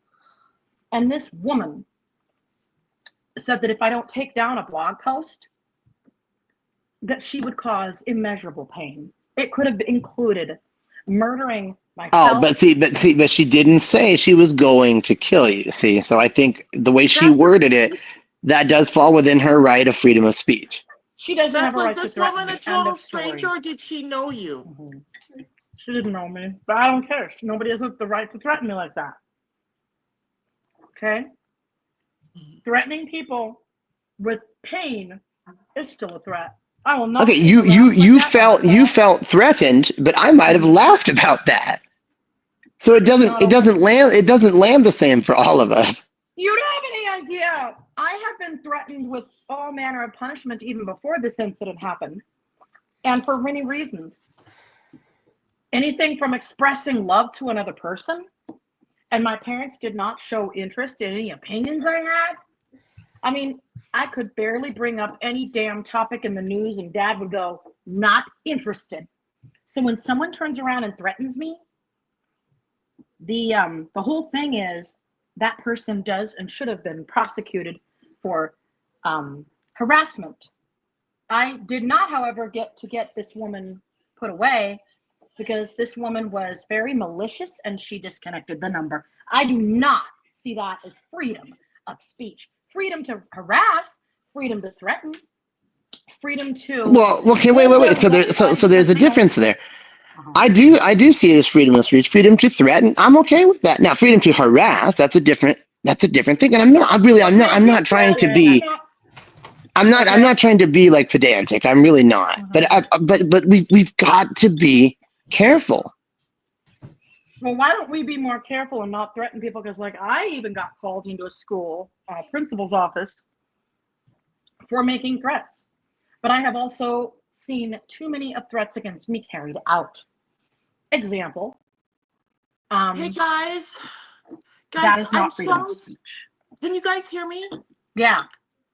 And this woman said that if I don't take down a blog post, that she would cause immeasurable pain. It could have included murdering myself. Oh, but she didn't say she was going to kill you. See, so I think the way she worded it, that does fall within her right of freedom of speech. She doesn't have a right to threaten me. Was this woman a total stranger, or did she know you? Mm-hmm. She didn't know me, but I don't care. Nobody has the right to threaten me like that. Okay? Threatening people with pain is still a threat. I will not. Okay, you felt threatened, but I might have laughed about that. So it doesn't land the same for all of us. You don't have any idea. I have been threatened with all manner of punishment even before this incident happened, and for many reasons. Anything from expressing love to another person, and my parents did not show interest in any opinions I had. I mean, I could barely bring up any damn topic in the news, and Dad would go, not interested. So when someone turns around and threatens me, the whole thing is that person does and should have been prosecuted for harassment. I did not, however, get this woman put away because this woman was very malicious and she disconnected the number. I do not see that as freedom of speech. Freedom to harass, freedom to threaten, freedom to. Well, okay, wait. So there's a difference there. Uh-huh. I do see it as freedom of speech, freedom to threaten. I'm okay with that. Now, freedom to harass, that's a different thing. And I'm not trying to be. I'm not trying to be like pedantic. I'm really not. But we've got to be careful. Well, why don't we be more careful and not threaten people? Because, like, I even got called into a school principal's office for making threats. But I have also seen too many of threats against me carried out. Example. Hey guys, that is not I'm freedom so. of speech. Can you guys hear me? Yeah.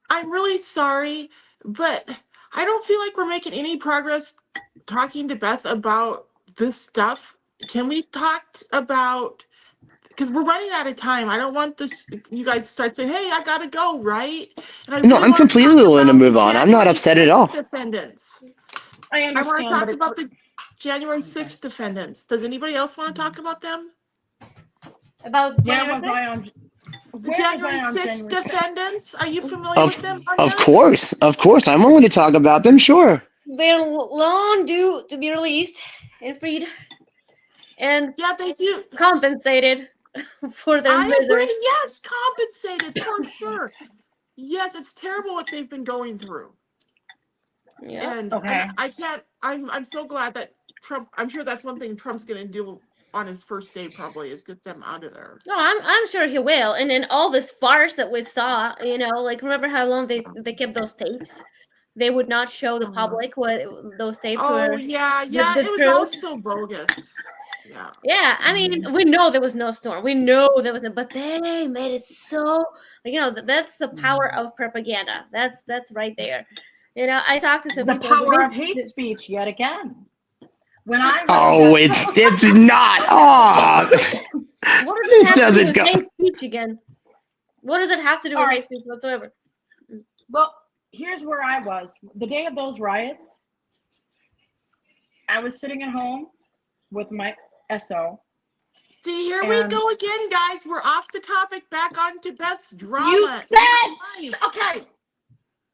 I'm really sorry, but I don't feel like we're making any progress talking to Beth about this stuff. Can we talk about, because we're running out of time. I don't want this, you guys to start saying, hey, I gotta go, right? And I No, really I'm want to completely talk willing to about move the on. I'm not January upset at 6th all. defendants. I I want to understand, talk but about the January 6th defendants. Does anybody else want to talk about them? About where January was 6th? I on? The Where January was I on 6th January 6th? defendants? Are you familiar with them? Of course. I'm willing to talk about them. Sure. They're long due to be released and freed and Yeah, they do. compensated for their I misery. agree. Yes, compensated for sure. Yes, it's terrible what they've been going through. Yeah. And Okay. I can't. I'm so glad that Trump. I'm sure that's one thing Trump's going to do on his first day. Probably is get them out of there. No, I'm sure he will. And then all this farce that we saw, like remember how long they kept those tapes? They would not show the public what those tapes Oh were. yeah, The it was truth. all so bogus. Yeah. Yeah, I mean, we know there was no storm. We know there was no, but they made it so. That's the power of propaganda. That's right there. I talked to some The people. power of hate speech yet again. When I it's not. Oh, What does it this have to do doesn't with go. hate speech again? What does it have to do with hate speech whatsoever? Well, here's where I was. The day of those riots, I was sitting at home with my SO. See, here we go again, guys. We're off the topic, back onto Beth's drama. You said, okay,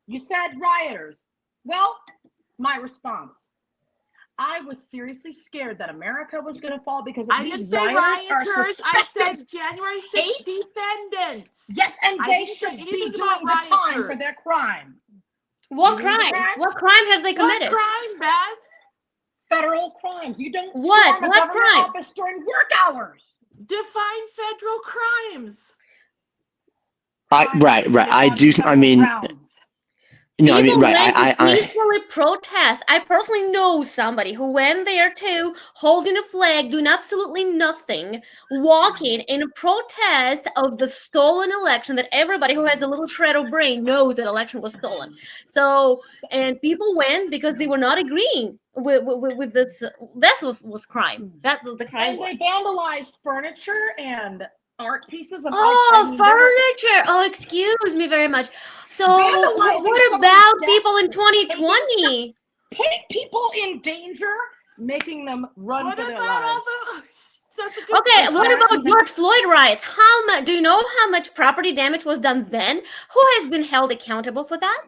you said rioters. Well, my response, I was seriously scared that America was going to fall because I didn't say rioters. I said January 6th defendants. Yes, and they should be doing the time for their crime. What crime? What crime has they committed? What crime, Beth? Federal crimes. You don't what? storm a What government crime? office during work hours. Define federal crimes. Right. I do. I mean, no, I mean, right. I peacefully protest. I personally know somebody who went there too, holding a flag, doing absolutely nothing, walking in a protest of the stolen election that everybody who has a little shred of brain knows that election was stolen. So, and people went because they were not agreeing with this. That was crime. That's the crime. And they vandalized furniture and art pieces of furniture. Oh, excuse me very much. So what about people in 2020? Putting people in danger, making them run for their lives. Okay, what about George Floyd riots? How much? Do you know how much property damage was done then? Who has been held accountable for that?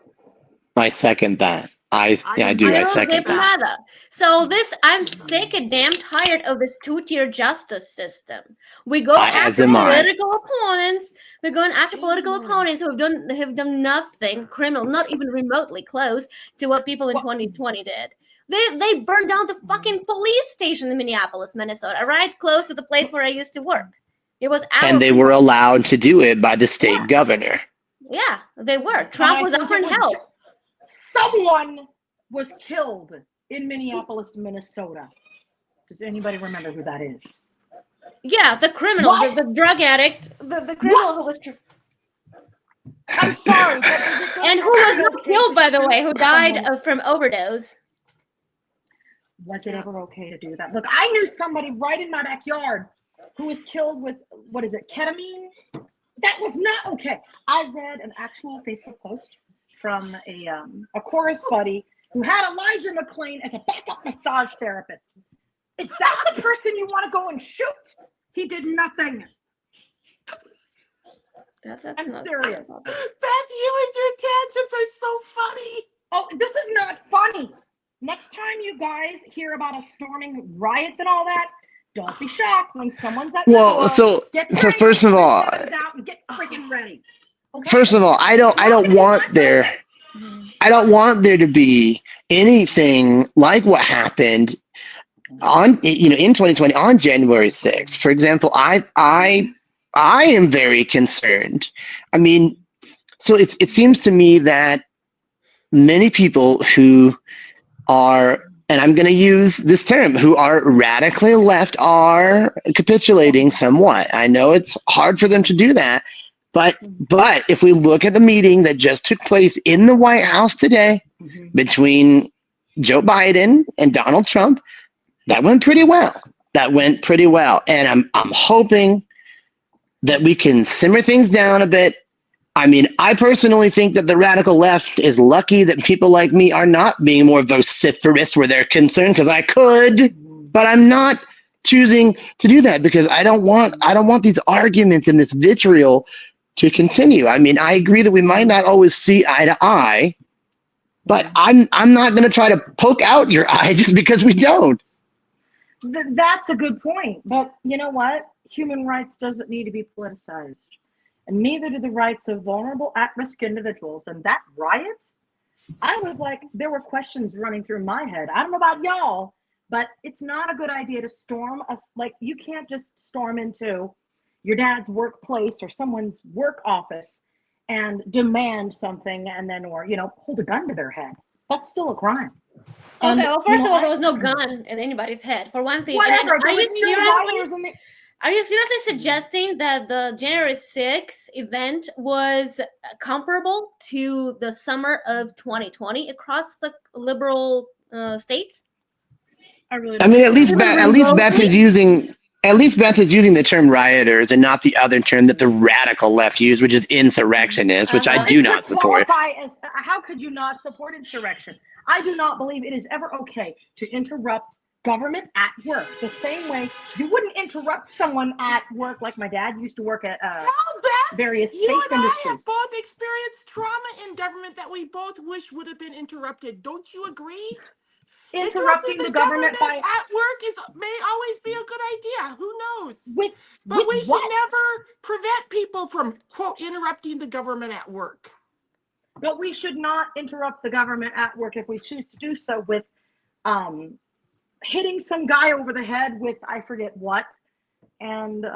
I second that. I do. I second that. So I'm sick and damn tired of this two-tier justice system. We go after political opponents. We're going after political opponents who have done nothing criminal, not even remotely close to what people in 2020 did. They burned down the fucking police station in Minneapolis, Minnesota, right close to the place where I used to work. It was and they were allowed to do it by the state governor. Yeah, they were. Trump was offering help. Someone was killed in Minneapolis, Minnesota. Does anybody remember who that is? Yeah, the criminal, the drug addict, the criminal who was. I'm sorry. And who was not killed, by the way, who died from overdose. Was it ever okay to do that? Look, I knew somebody right in my backyard who was killed with, ketamine? That was not okay. I read an actual Facebook post from a chorus buddy who had Elijah McClain as a backup massage therapist. Is that the person you want to go and shoot? He did nothing. I'm serious. Beth, you and your tangents are so funny. Oh, this is guys hear about us storming riots and all that, don't be shocked when someone's at Well, your door. so Get first of all, out and get freaking ready. Okay? first of all, I don't want there to be anything like what happened on in 2020 on January 6th. For example, I am very concerned. I mean, so it seems to me that many people who are, and I'm going to use this term, who are radically left are capitulating somewhat. I know it's hard for them to do that, but if we look at the meeting that just took place in the White House today between Joe Biden and Donald Trump, that went pretty well. And I'm hoping that we can simmer things down a bit. I mean, I personally think that the radical left is lucky that people like me are not being more vociferous where they're concerned, because I could, but I'm not choosing to do that because I don't want these arguments and this vitriol to continue. I mean, I agree that we might not always see eye to eye, but I'm not going to try to poke out your eye just because we don't. That's a good point. But you know what? Human rights doesn't need to be politicized. And neither do the rights of vulnerable, at-risk individuals. And that riot, I was like, there were questions running through my head. I don't know about y'all, but it's not a good idea to storm us. Like, you can't just storm into your dad's workplace or someone's work office and demand something and then, or, hold a gun to their head. That's still a crime. Okay, well, first of all, there was no gun in anybody's head, for one thing. Whatever, there was still rioters in the... Are you seriously suggesting that the January 6th event was comparable to the summer of 2020 across the liberal states? I mean, at least Beth is using the term rioters and not the other term that the radical left use, which is insurrectionist, which I do not support. How could you not support insurrection? I do not believe it is ever okay to interrupt government at work. The same way you wouldn't interrupt someone at work, like my dad used to work at various space industries. You and I have both experienced trauma in government that we both wish would have been interrupted. Don't you agree? Interrupting the government at work may always be a good idea. Who knows? But we should never prevent people from, quote, interrupting the government at work. But we should not interrupt the government at work if we choose to do so with hitting some guy over the head with I forget what, and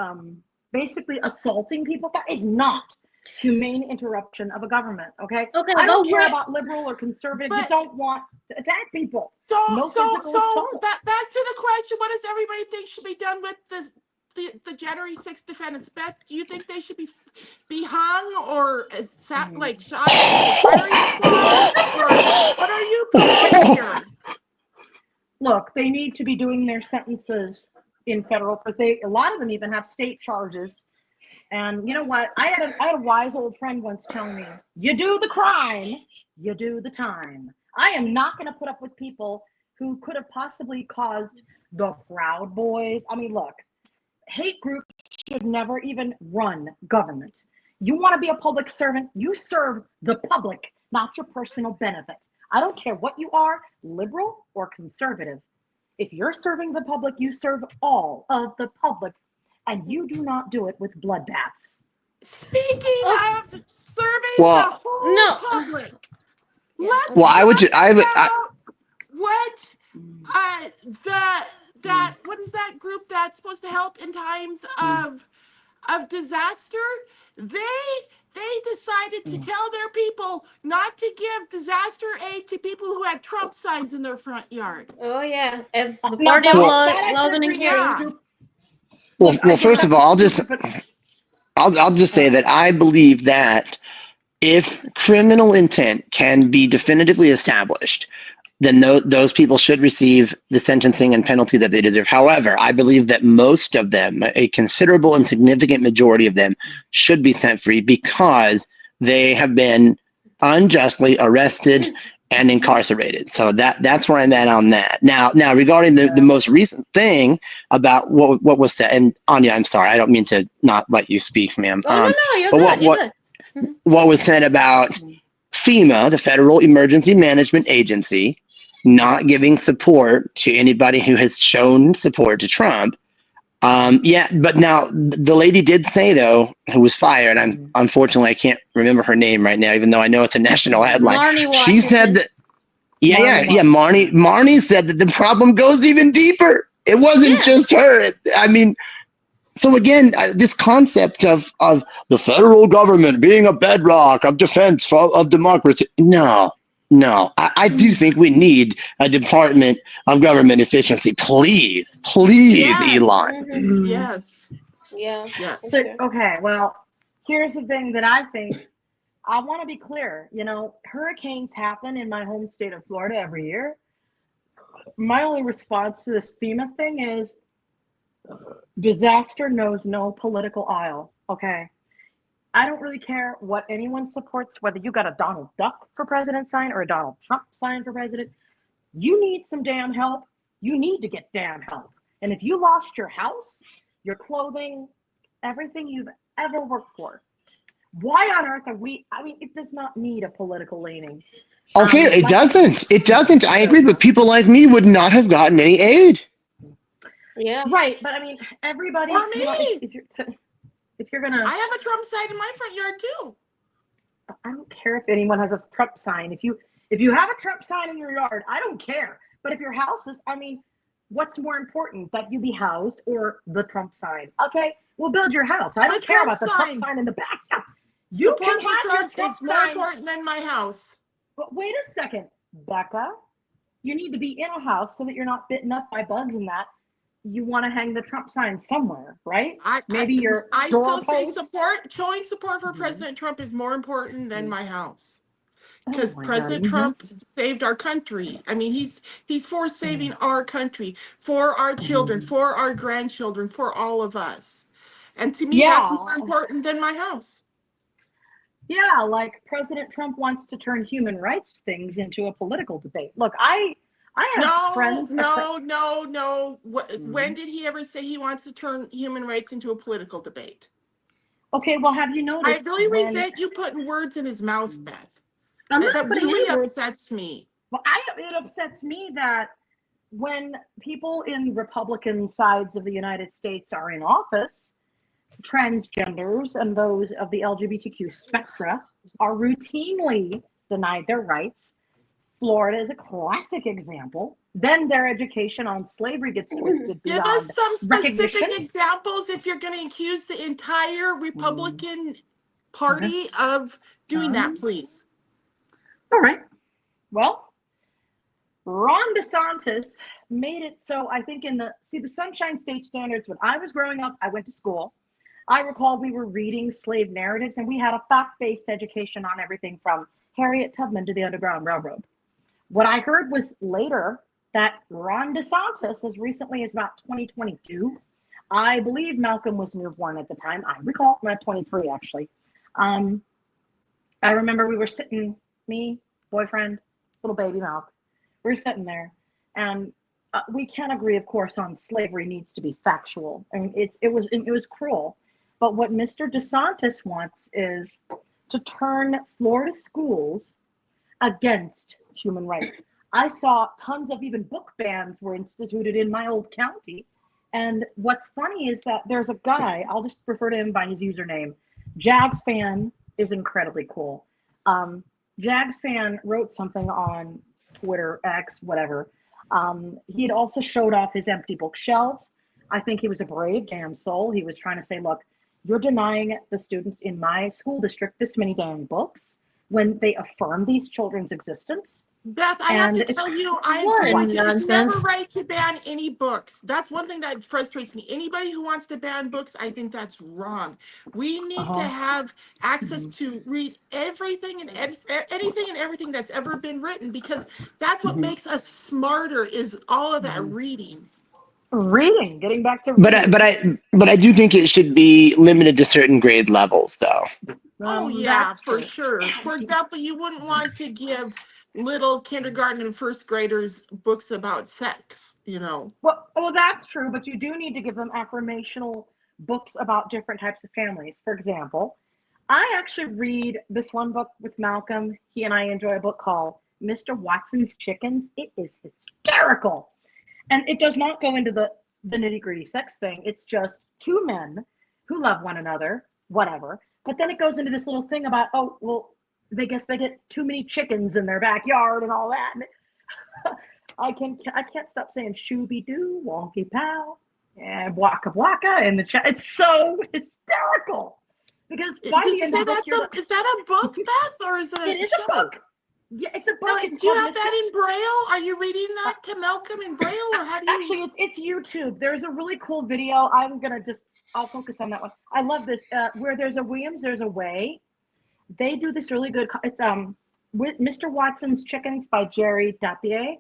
basically assaulting people. That is not humane interruption of a government. Okay. I don't care about liberal or conservative. You don't want to attack people. So back to the question: what does everybody think should be done with the January 6th defendants? Beth, do you think they should be hung or shot in the firing squad? Or what are you proposing here? Look, they need to be doing their sentences in federal, but a lot of them even have state charges. And you know what? I had a wise old friend once tell me, you do the crime, you do the time. I am not going to put up with people who could have possibly caused the Proud Boys. I mean, look, hate groups should never even run government. You want to be a public servant, you serve the public, not your personal benefit. I don't care what you are, liberal or conservative. If you're serving the public, you serve all of the public, and you do not do it with bloodbaths. Speaking of serving the whole public, let's what is that group that's supposed to help in times of disaster? They decided to tell their people not to give disaster aid to people who had Trump signs in their front yard. Oh yeah, and the party of love and care. Well, first of all, I'll just say that I believe that if criminal intent can be definitively established, then those people should receive the sentencing and penalty that they deserve. However, I believe that most of them, a considerable and significant majority of them, should be set free because they have been unjustly arrested and incarcerated. So that's where I'm at on that. Now regarding the most recent thing about what was said, and Anya, I'm sorry, I don't mean to not let you speak, ma'am. No, you're good. What was said about FEMA, the Federal Emergency Management Agency, not giving support to anybody who has shown support to Trump. Yeah, but now the lady did say though, who was fired. I'm unfortunately I can't remember her name right now, even though I know it's a national headline. Marnie She said Washington. that. Yeah. Marnie said that the problem goes even deeper. It wasn't Yeah. just her. I mean, so again, this concept of the federal government being a bedrock of defense of democracy. No, I do think we need a Department of Government Efficiency. Please, Yes. Elon. Yes. Yeah. Yes. So, okay, well, here's the thing that I think. I want to be clear. You know, hurricanes happen in my home state of Florida every year. My only response to this FEMA thing is disaster knows no political aisle. Okay. I don't really care what anyone supports, whether you got a Donald Duck for president sign or a Donald Trump sign for president. You need some damn help. You need to get damn help. And if you lost your house, your clothing, everything you've ever worked for, why on earth are we? I mean, it does not need a political leaning. Okay, it doesn't. It doesn't. I agree, but people like me would not have gotten any aid. Yeah. Right, but I mean, everybody. Or me. You know, if you're gonna, I have a Trump sign in my front yard too. I don't care if anyone has a Trump sign. If you have a Trump sign in your yard, I don't care. But if your house is, I mean, what's more important, that you be housed or the Trump sign? Okay, we'll build your house. I don't care about the Trump sign in the back. You can have your Trump more sign. important than my house. But wait a second, Becca. You need to be in a house so that you're not bitten up by bugs and that. You want to hang the Trump sign somewhere, right? Maybe your still say showing support for President Trump is more important than my house. Because President Trump saved our country. I mean, he's for saving our country, for our children, for our grandchildren, for all of us. And to me, that's more important than my house. Yeah, like President Trump wants to turn human rights things into a political debate. Look, I have friends. No. When did he ever say he wants to turn human rights into a political debate? Okay, well, have you noticed? I really resent you putting words in his mouth, Beth. That putting really upsets me. Well, it upsets me that when people in Republican sides of the United States are in office, transgenders and those of the LGBTQ spectra are routinely denied their rights. Florida is a classic example. Then their education on slavery gets twisted beyond Give us some specific recognition. examples if you're going to accuse the entire Republican Party of doing that, please. All right. Well, Ron DeSantis made it so I think the Sunshine State Standards, when I was growing up, I went to school. I recall we were reading slave narratives and we had a fact-based education on everything from Harriet Tubman to the Underground Railroad. What I heard was later that Ron DeSantis, as recently as about 2022, I believe Malcolm was newborn at the time. I recall, not 23 actually. I remember we were sitting, me, boyfriend, little baby Malk, we were sitting there and we can agree, of course, on slavery needs to be factual. And it was cruel. But what Mr. DeSantis wants is to turn Florida schools against human rights. I saw tons of even book bans were instituted in my old county. And what's funny is that there's a guy, I'll just refer to him by his username. Jags Fan is incredibly cool. Jags Fan wrote something on Twitter, X, whatever. He had also showed off his empty bookshelves. I think he was a brave damn soul. He was trying to say, look, you're denying the students in my school district this many damn books when they affirm these children's existence. Beth, I have to tell you, I agree with you. It's never right to ban any books. That's one thing that frustrates me. Anybody who wants to ban books, I think that's wrong. We need to have access to read everything and anything and everything that's ever been written, because that's what makes us smarter, is all of that reading. Getting back to reading. But I do think it should be limited to certain grade levels, though. Oh yeah, for sure. For example, you wouldn't want to give little kindergarten and first graders books about sex, you know. Well, that's true, but you do need to give them affirmational books about different types of families. For example, I actually read this one book with Malcolm. He and I enjoy a book called Mr. Watson's Chickens. It is hysterical. And it does not go into the nitty-gritty sex thing. It's just two men who love one another, whatever. But then it goes into this little thing about, oh, well, they guess they get too many chickens in their backyard and all that. I can't stop saying shooby-doo, wonky pow, and waka waka in the chat. It's so hysterical. Because by the end of the book, is that a book, Beth, or is it? It is a book. Yeah, it's a book. No, do you have that in Braille? Are you reading that to Malcolm in Braille, or how do you? Actually, it's YouTube. There's a really cool video. I'll focus on that one. I love this. Where there's a Williams, there's a way. They do this really good. It's Mr. Watson's Chickens by Jerry Dapier.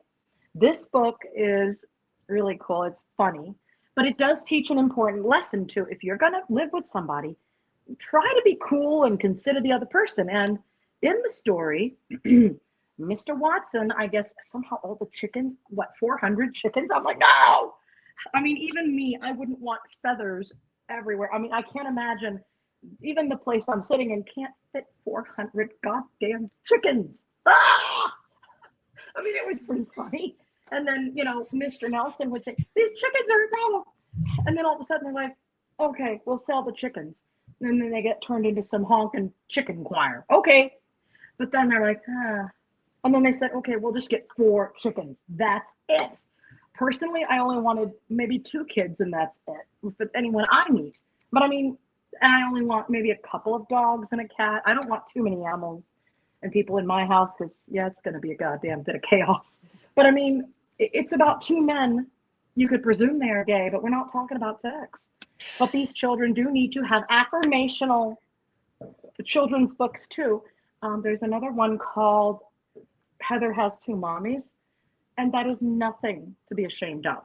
This book is really cool. It's funny, but it does teach an important lesson too. If you're gonna live with somebody, try to be cool and consider the other person. And in the story, Mr. Watson, I guess somehow all the chickens, 400 chickens? I'm like, no! I mean, even me, I wouldn't want feathers everywhere. I mean, I can't imagine, even the place I'm sitting in can't fit 400 goddamn chickens. Ah! I mean, it was pretty funny. And then, Mr. Nelson would say, these chickens are a problem. And then all of a sudden they're like, okay, we'll sell the chickens. And then they get turned into some honking chicken choir. Okay. But then they're like, And then they said, okay, we'll just get 4 chickens. That's it. Personally, I only wanted maybe 2 kids, and that's it with anyone I meet. But I mean, and I only want maybe a couple of dogs and a cat. I don't want too many animals and people in my house because, it's going to be a goddamn bit of chaos. But I mean, it's about 2 men. You could presume they are gay, but we're not talking about sex. But these children do need to have affirmational children's books too. There's another one called Heather Has 2 Mommies, and that is nothing to be ashamed of.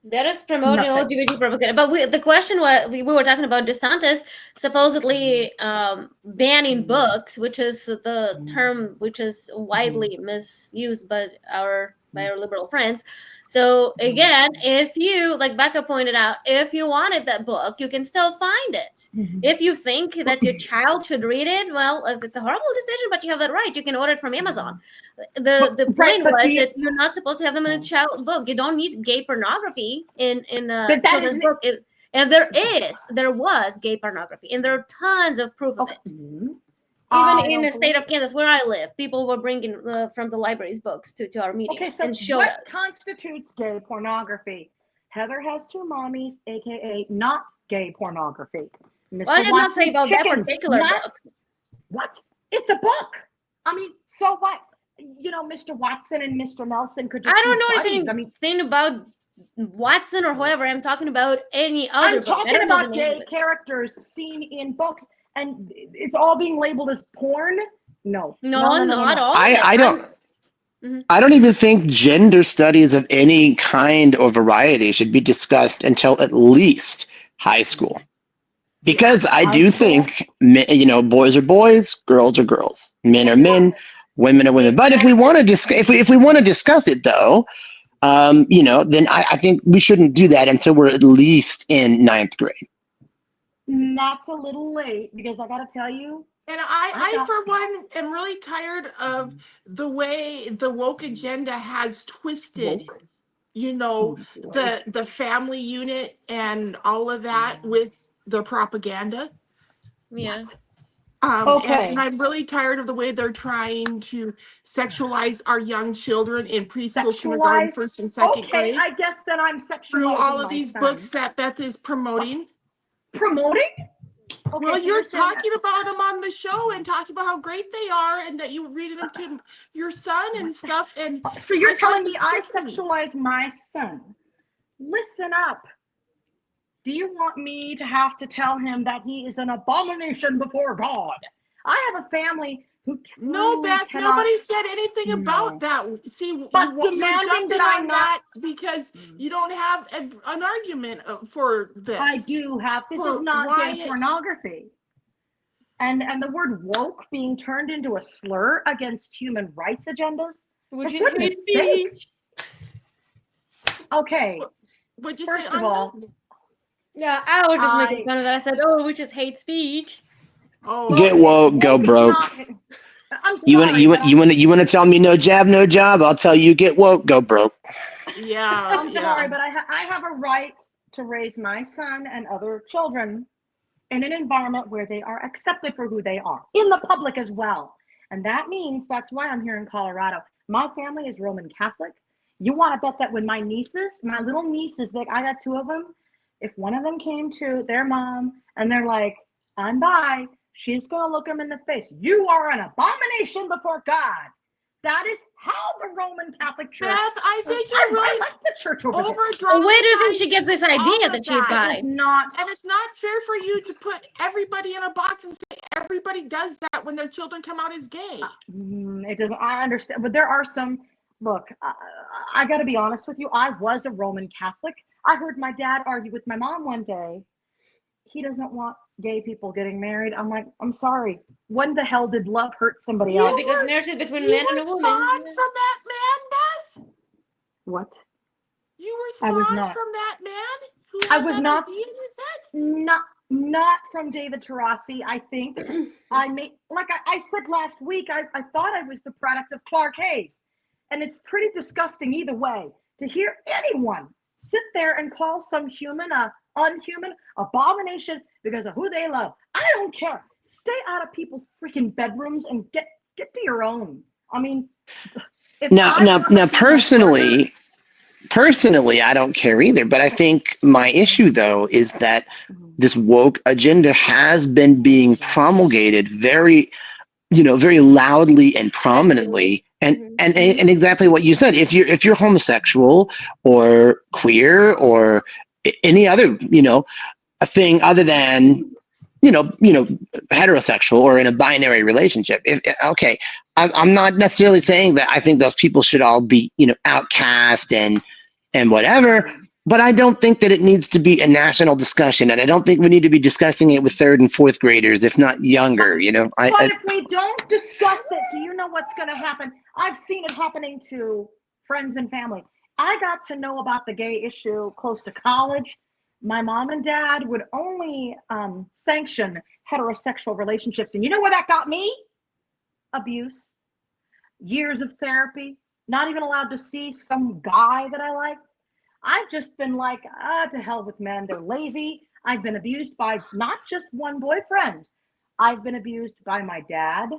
That is promoting LGBT propaganda. But the question was, we were talking about DeSantis supposedly banning books, which is the term which is widely misused by our liberal friends. So again, if you, like Becca pointed out, if you wanted that book, you can still find it. If you think that your child should read it, well, if it's a horrible decision, but you have that right, you can order it from Amazon. The point was that you're not supposed to have them in a child book. You don't need gay pornography in a children's book. And there was gay pornography, and there are tons of proof of it. Even in the state of Kansas, where I live, people were bringing from the library's books to our meetings and showed us. What constitutes gay pornography? Heather Has 2 Mommies, aka not gay pornography. Well, I did not say about that particular book. What? It's a book. I mean, so what? Mr. Watson and Mr. Nelson could just. I don't know anything about Watson or whoever. I'm talking about any other. I'm talking about gay characters seen in books. And it's all being labeled as porn? No, not all. I don't even think gender studies of any kind or variety should be discussed until at least high school. Because I do think, boys are boys, girls are girls, men are men, women are women. But if we want to discuss it, though, then I think we shouldn't do that until we're at least in 9th grade. That's a little late because I got to tell you. And I, for one, am really tired of the way the woke agenda has twisted, the family unit and all of that with the propaganda. Yeah. And I'm really tired of the way they're trying to sexualize our young children in preschool, kindergarten, 1st and 2nd grade. I guess that I'm sexualizing through all of these books that Beth is promoting. Promoting? Okay, well, you're talking about them on the show and talking about how great they are and that you read them to your son and stuff. And so you're telling me I sexualize my son? Listen up. Do you want me to have to tell him that he is an abomination before God? I have a family who no, Beth, nobody said anything about that. See, but you're demanding that I'm not because you don't have an argument for this. I do have. This is not gay pornography. And the word woke being turned into a slur against human rights agendas. Which is hate speech. Okay. What'd you First say, of all. Yeah, I was just making fun of that. I said, which is hate speech. Oh, get woke, go broke. I'm You want sorry, you but want you want you want to tell me no jab, no job? I'll tell you get woke, go broke. Yeah, I'm sorry, yeah. but I have a right to raise my son and other children in an environment where they are accepted for who they are, in the public as well. And that means that's why I'm here in Colorado. My family is Roman Catholic. You want to bet that when my nieces, my little nieces, like I got two of them, if one of them came to their mom and they're like, I'm bi, she's going to look them in the face. You are an abomination before God. That is how the Roman Catholic Church. Beth, I think I you're really like the church over there. over Where do you think she gets this idea all of that she's that. bi? It's not. And it's not fair for you to put everybody in a box and say everybody does that when their children come out as gay. It doesn't. I understand, but there are some. Look, I got to be honest with you. I was a Roman Catholic. I heard my dad argue with my mom one day. He doesn't want gay people getting married. I'm like, I'm sorry. When the hell did love hurt somebody else? Because marriage is between You men and were a woman. spawned from that man, Beth. What? You were I was spawned not. from that man who I had was that not. idea in his head? Not from David Tarasi. I think I made, like I said last week, I thought I was the product of Clark Hayes. And it's pretty disgusting either way to hear anyone sit there and call some human a unhuman abomination because of who they love. I don't care. Stay out of people's freaking bedrooms and get to your own. I mean, if Now, personally, I don't care either. But I think my issue though is that this woke agenda has been being promulgated very loudly and prominently. And exactly what you said. If you're homosexual or queer or any other a thing other than heterosexual or in a binary relationship, okay, I'm not necessarily saying that I think those people should all be outcast and whatever. But I don't think that it needs to be a national discussion, and I don't think we need to be discussing it with third and fourth graders, if not younger. But if we don't discuss it, do you know what's going to happen? I've seen it happening to friends and family. I got to know about the gay issue close to college. My mom and dad would only sanction heterosexual relationships. And you know where that got me? Abuse. Years of therapy. Not even allowed to see some guy that I liked. I've just been like, to hell with men. They're lazy. I've been abused by not just one boyfriend. I've been abused by my dad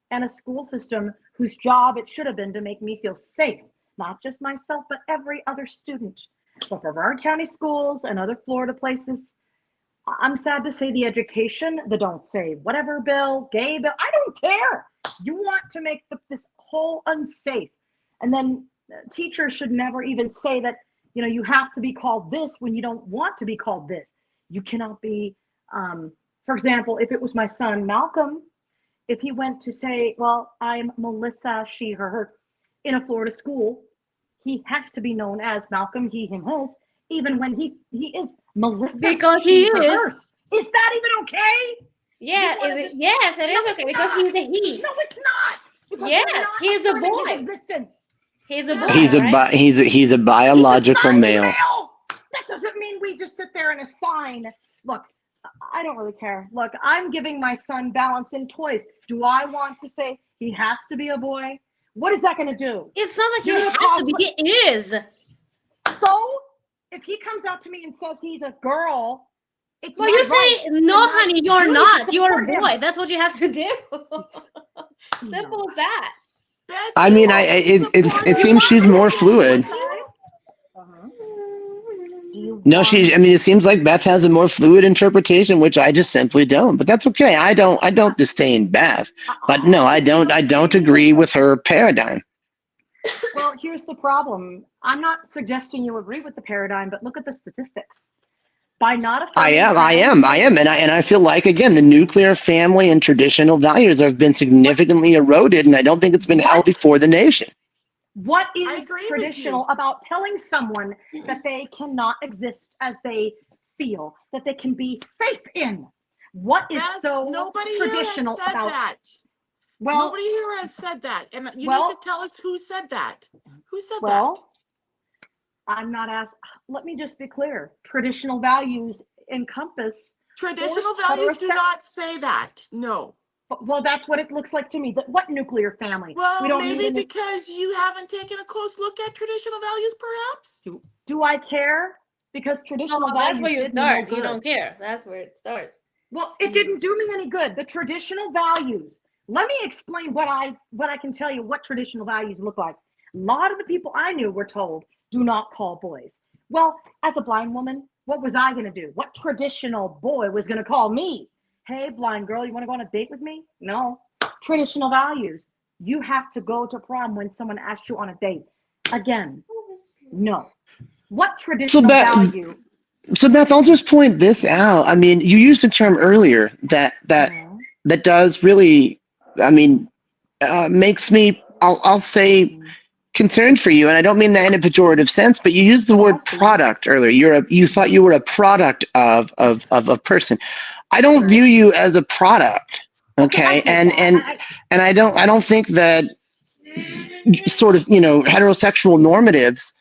and a school system whose job it should have been to make me feel safe. Not just myself, but every other student. But Brevard County schools and other Florida places, I'm sad to say the education, the don't say whatever bill, gay bill, I don't care. You want to make this whole unsafe. And then teachers should never even say that, you have to be called this when you don't want to be called this. You cannot be, for example, if it was my son, Malcolm, if he went to say, well, I'm Melissa, she, her, in a Florida school, he has to be known as Malcolm, he, him, his, even when he is Melissa. Because he is. Hers. Is that even okay? Yeah, yes, it is okay because he's a he. No, it's not. Because yes, he's a boy. Existence. He's a boy. He's a biological male. That doesn't mean we just sit there and assign. Look, I don't really care. Look, I'm giving my son balance in toys. Do I want to say he has to be a boy? What is that going to do? It's not like he has to be. He is. So, if he comes out to me and says he's a girl, it's well, you say, no, honey, you're not. You're a boy. That's what you have to do. Simple as that. I mean, it seems she's more fluid. No, it seems like Beth has a more fluid interpretation, which I just simply don't. But that's okay. I don't disdain Beth, but no, I don't agree with her paradigm. Well, here's the problem. I'm not suggesting you agree with the paradigm, but look at the statistics. By not I am, and I feel like again the nuclear family and traditional values have been significantly eroded, and I don't think it's been healthy for the nation. What is traditional about telling someone that they cannot exist as they feel, that they can be safe in? What is so traditional about that? Well, nobody here has said that, and you need to tell us who said that. Who said that? Well, I'm not asked. Let me just be clear. Traditional values encompass. Traditional values do not say that. No. Well, that's what it looks like to me. What nuclear family? Well, We don't maybe need because you haven't taken a close look at traditional values, perhaps? do I care? Because traditional Oh, that's values where you did me no start. You good. don't care. That's where it starts. Well, it didn't do me any good. The traditional values. Let me explain what I can tell you what traditional values look like. A lot of the people I knew were told, do not call boys. Well, as a blind woman, what was I going to do? What traditional boy was going to call me? Hey, blind girl, you want to go on a date with me? No. Traditional values. You have to go to prom when someone asks you on a date. Again, no. What traditional value? So Beth, I'll just point this out. I mean, you used a term earlier that does really, I mean, makes me, I'll say, concerned for you. And I don't mean that in a pejorative sense, but you used the word product earlier. You thought you were a product of a person. I don't view you as a product. Okay. And I don't think that sort of, heterosexual normatives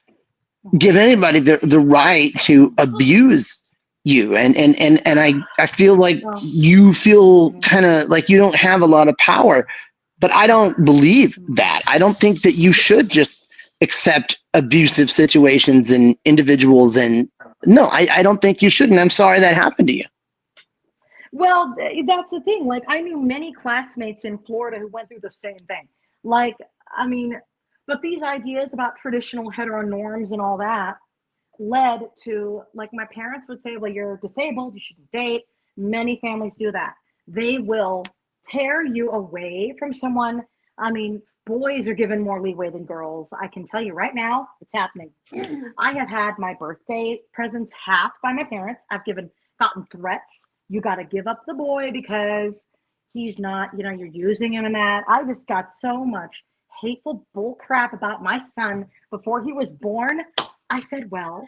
give anybody the right to abuse you. And I feel like you feel kind of like you don't have a lot of power, but I don't believe that. I don't think that you should just accept abusive situations and individuals. And no, I don't think you should. And I'm sorry that happened to you. Well, that's the thing. Like, I knew many classmates in Florida who went through the same thing. Like, I mean, but these ideas about traditional heteronorms and all that led to, like, my parents would say, well, you're disabled, you shouldn't date. Many families do that. They will tear you away from someone. I mean, boys are given more leeway than girls. I can tell you right now, it's happening. I have had my birthday presents halved by my parents. I've gotten threats. You got to give up the boy because he's not, you're using him in that. I just got so much hateful bull crap about my son before he was born. I said, well,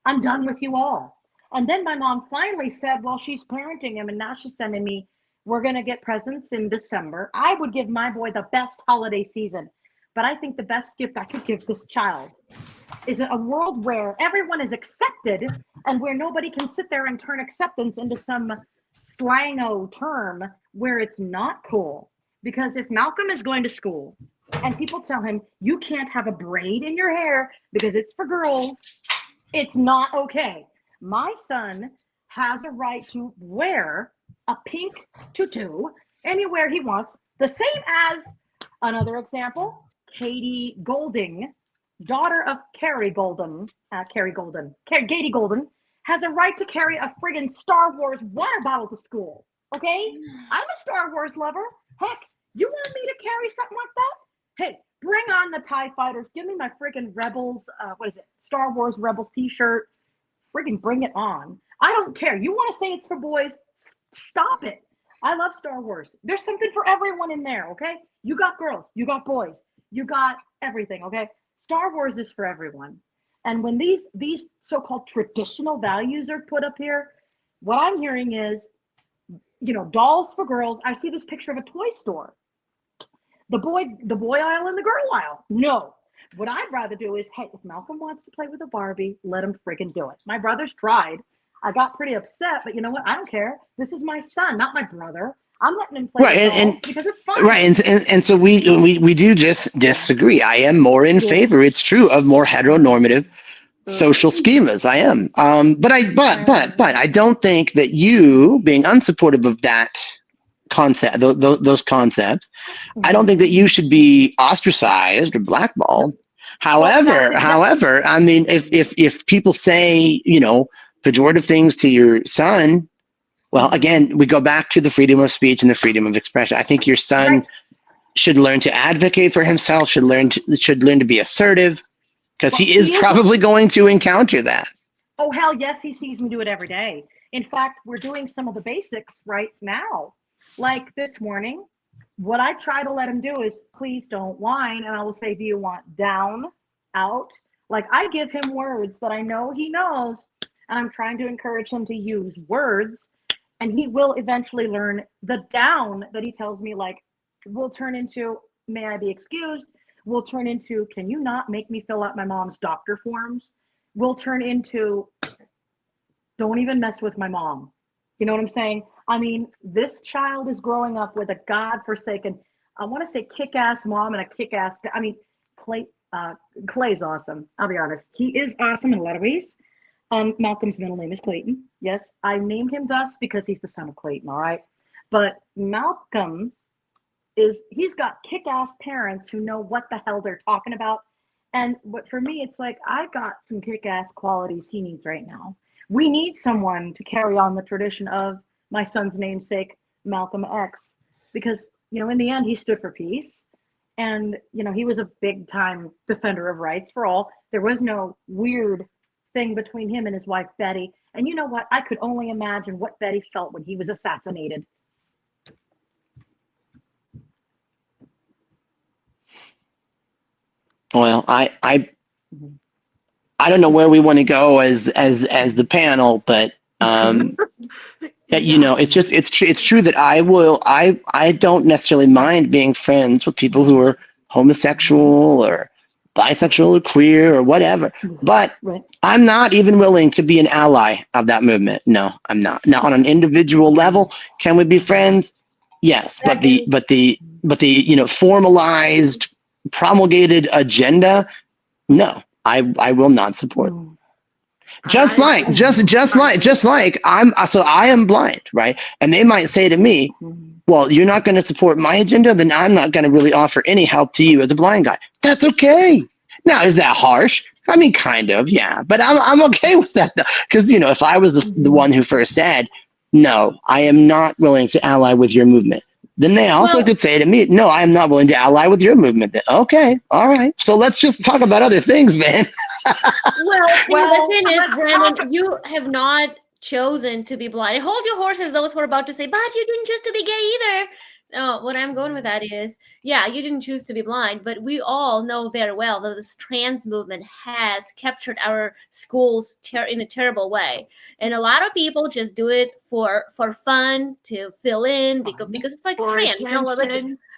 I'm done with you all. And then my mom finally said, well, she's parenting him and now she's sending me, we're going to get presents in December. I would give my boy the best holiday season. But I think the best gift I could give this child is a world where everyone is accepted and where nobody can sit there and turn acceptance into some slango term where it's not cool. Because if Malcolm is going to school and people tell him you can't have a braid in your hair because it's for girls, it's not okay. My son has a right to wear a pink tutu anywhere he wants, the same as another example, Katie Golding, daughter of Katie Golden, has a right to carry a friggin' Star Wars water bottle to school. Okay? I'm a Star Wars lover. Heck, you want me to carry something like that? Hey, bring on the TIE fighters. Give me my friggin' Rebels, Star Wars Rebels t-shirt. Friggin' bring it on. I don't care. You want to say it's for boys? Stop it. I love Star Wars. There's something for everyone in there, okay? You got girls, you got boys, you got everything, okay? Star Wars is for everyone. And when these so-called traditional values are put up here, what I'm hearing is, dolls for girls. I see this picture of a toy store. The boy aisle and the girl aisle. No. What I'd rather do is, hey, if Malcolm wants to play with a Barbie, let him friggin' do it. My brothers tried. I got pretty upset, but you know what? I don't care. This is my son, not my brother. I'm letting him play with dolls because it's fun. Right, and so we do just disagree. I am more in favor. It's true of more heteronormative social schemas. I am, but I don't think that you being unsupportive of that concept, those concepts, I don't think that you should be ostracized or blackballed. However, I mean, if people say pejorative things to your son. Well, again, we go back to the freedom of speech and the freedom of expression. I think your son should learn to advocate for himself, should learn to be assertive, because he is probably going to encounter that. Oh, hell yes, he sees me do it every day. In fact, we're doing some of the basics right now. Like this morning, what I try to let him do is, please don't whine. And I will say, do you want down, out? Like, I give him words that I know he knows, and I'm trying to encourage him to use words. And he will eventually learn the down that he tells me, like, will turn into, may I be excused? Will turn into, can you not make me fill out my mom's doctor forms? Will turn into, don't even mess with my mom. You know what I'm saying? I mean, this child is growing up with a godforsaken, I want to say kick-ass mom and a kick-ass, I mean, Clay's awesome. I'll be honest. He is awesome in a lot of ways. Malcolm's middle name is Clayton. Yes, I named him thus because he's the son of Clayton, all right? But Malcolm he's got kick-ass parents who know what the hell they're talking about. And what for me, it's like, I got some kick-ass qualities he needs right now. We need someone to carry on the tradition of my son's namesake, Malcolm X, because, in the end, he stood for peace. And, he was a big time defender of rights for all. There was no weird thing between him and his wife, Betty. And you know what? I could only imagine what Betty felt when he was assassinated. Well, I don't know where we want to go as the panel, but it's true that I don't necessarily mind being friends with people who are homosexual or bisexual or queer or whatever, but I'm not even willing to be an ally of that movement. No, I'm not. Now, on an individual level, can we be friends? Yes, but the formalized, promulgated agenda, no, I will not support. Just like I am blind, right? And they might say to me, well, you're not going to support my agenda, then I'm not going to really offer any help to you as a blind guy. That's okay. Now, is that harsh? I mean, kind of, yeah. But I'm okay with that, because, if I was the one who first said, no, I am not willing to ally with your movement, then they also could say to me, no, I am not willing to ally with your movement. Then, okay, all right. So let's just talk about other things then. The thing is, Brandon, you have not chosen to be blind. Hold your horses, those who are about to say, but you didn't choose to be gay either. No, what I'm going with that is, yeah, you didn't choose to be blind, but we all know very well that this trans movement has captured our schools in a terrible way. And a lot of people just do it for fun, to fill in, because it's like trans,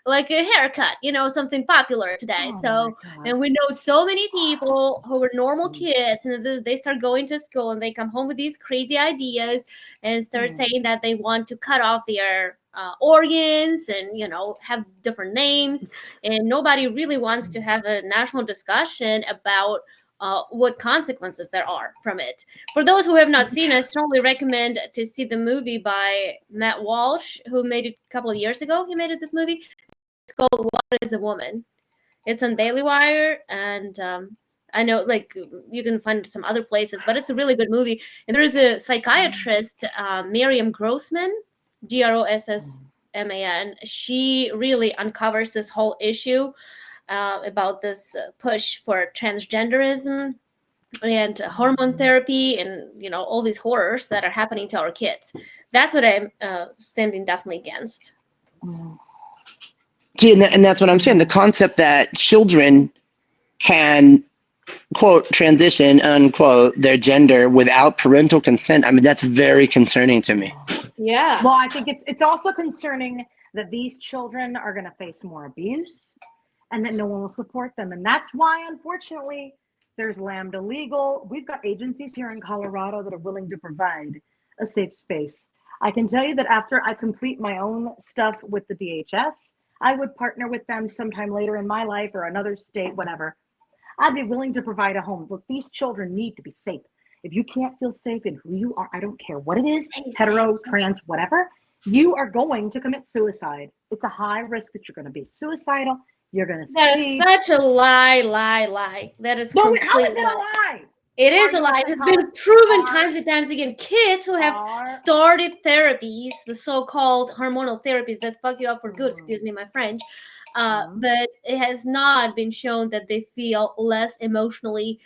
like a haircut, something popular today. And we know so many people who are normal kids, and they start going to school and they come home with these crazy ideas and start saying that they want to cut off their organs and have different names, and nobody really wants to have a national discussion about what consequences there are from it. For those who have not seen, I strongly recommend to see the movie by Matt Walsh, who made it a couple of years ago. He made this movie. It's called What is a Woman? It's on Daily Wire, and I know you can find it some other places, but it's a really good movie. And there is a psychiatrist, Miriam Grossman, Grossman. She really uncovers this whole issue about this push for transgenderism and hormone therapy and all these horrors that are happening to our kids. That's what I'm standing definitely against. See, and that's what I'm saying. The concept that children can, quote, transition, unquote, their gender without parental consent. I mean, that's very concerning to me. Yeah. Well, I think it's also concerning that these children are going to face more abuse and that no one will support them. And that's why, unfortunately, there's Lambda Legal. We've got agencies here in Colorado that are willing to provide a safe space. I can tell you that after I complete my own stuff with the DHS, I would partner with them sometime later in my life or another state, whatever. I'd be willing to provide a home. Look, these children need to be safe. If you can't feel safe in who you are, I don't care what it is, hetero, trans, whatever, you are going to commit suicide. It's a high risk that you're going to be suicidal. You're going to That is such a lie. That is completely. How is it a lie? It is a lie. It's been proven times and times again. Kids who have started therapies, the so-called hormonal therapies that fuck you up for good, excuse me, my French, but it has not been shown that they feel less emotionally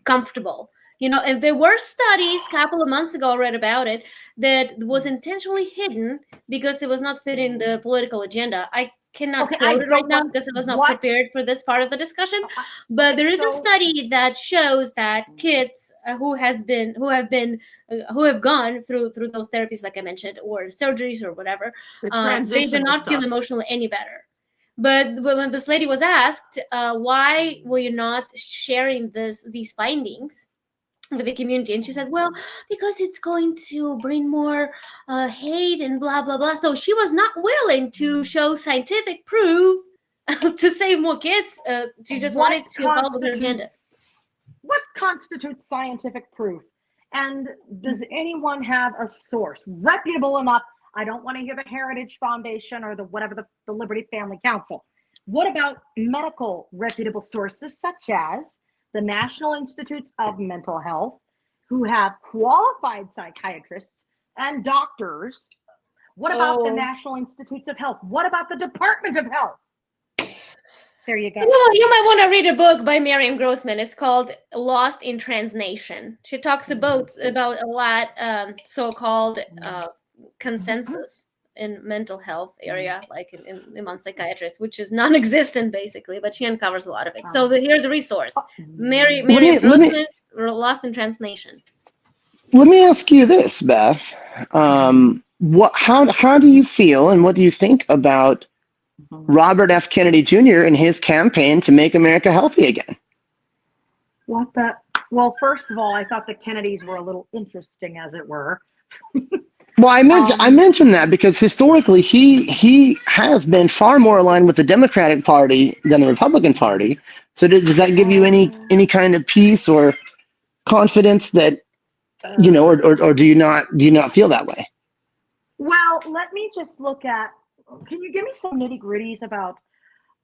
comfortable. And there were studies a couple of months ago, I read about it, that was intentionally hidden because it was not fitting the political agenda. I cannot quote it right now because I was not prepared for this part of the discussion. But there is a study that shows that kids who have gone through those therapies, like I mentioned, or surgeries or whatever, they do not feel emotionally any better. But when this lady was asked, why were you not sharing these findings? with the community. And she said, well, because it's going to bring more hate and blah blah blah. So she was not willing to show scientific proof to save more kids. She just wanted to follow her agenda. What constitutes scientific proof? And does anyone have a source reputable enough? I don't want to hear the Heritage Foundation or the whatever, the Liberty Family Council. What about medical reputable sources such as the National Institutes of Mental Health, who have qualified psychiatrists and doctors? What about the National Institutes of Health? What about the Department of Health? There you go. Well, you might want to read a book by Miriam Grossman. It's called Lost in Transnation. She talks about a lot so-called consensus in mental health area, like among psychiatrists, which is non-existent basically, but she uncovers a lot of it. So here's a resource. Miriam Grossman, Lost in Transnation. Let me ask you this, Beth. How do you feel and what do you think about Robert F. Kennedy Jr. and his campaign to make America healthy again? Well, first of all, I thought the Kennedys were a little interesting, as it were. Well, I mentioned that because historically he has been far more aligned with the Democratic Party than the Republican Party. So does that give you any kind of peace or confidence that or do you not feel that way? Well, let me just look at. Can you give me some nitty gritties about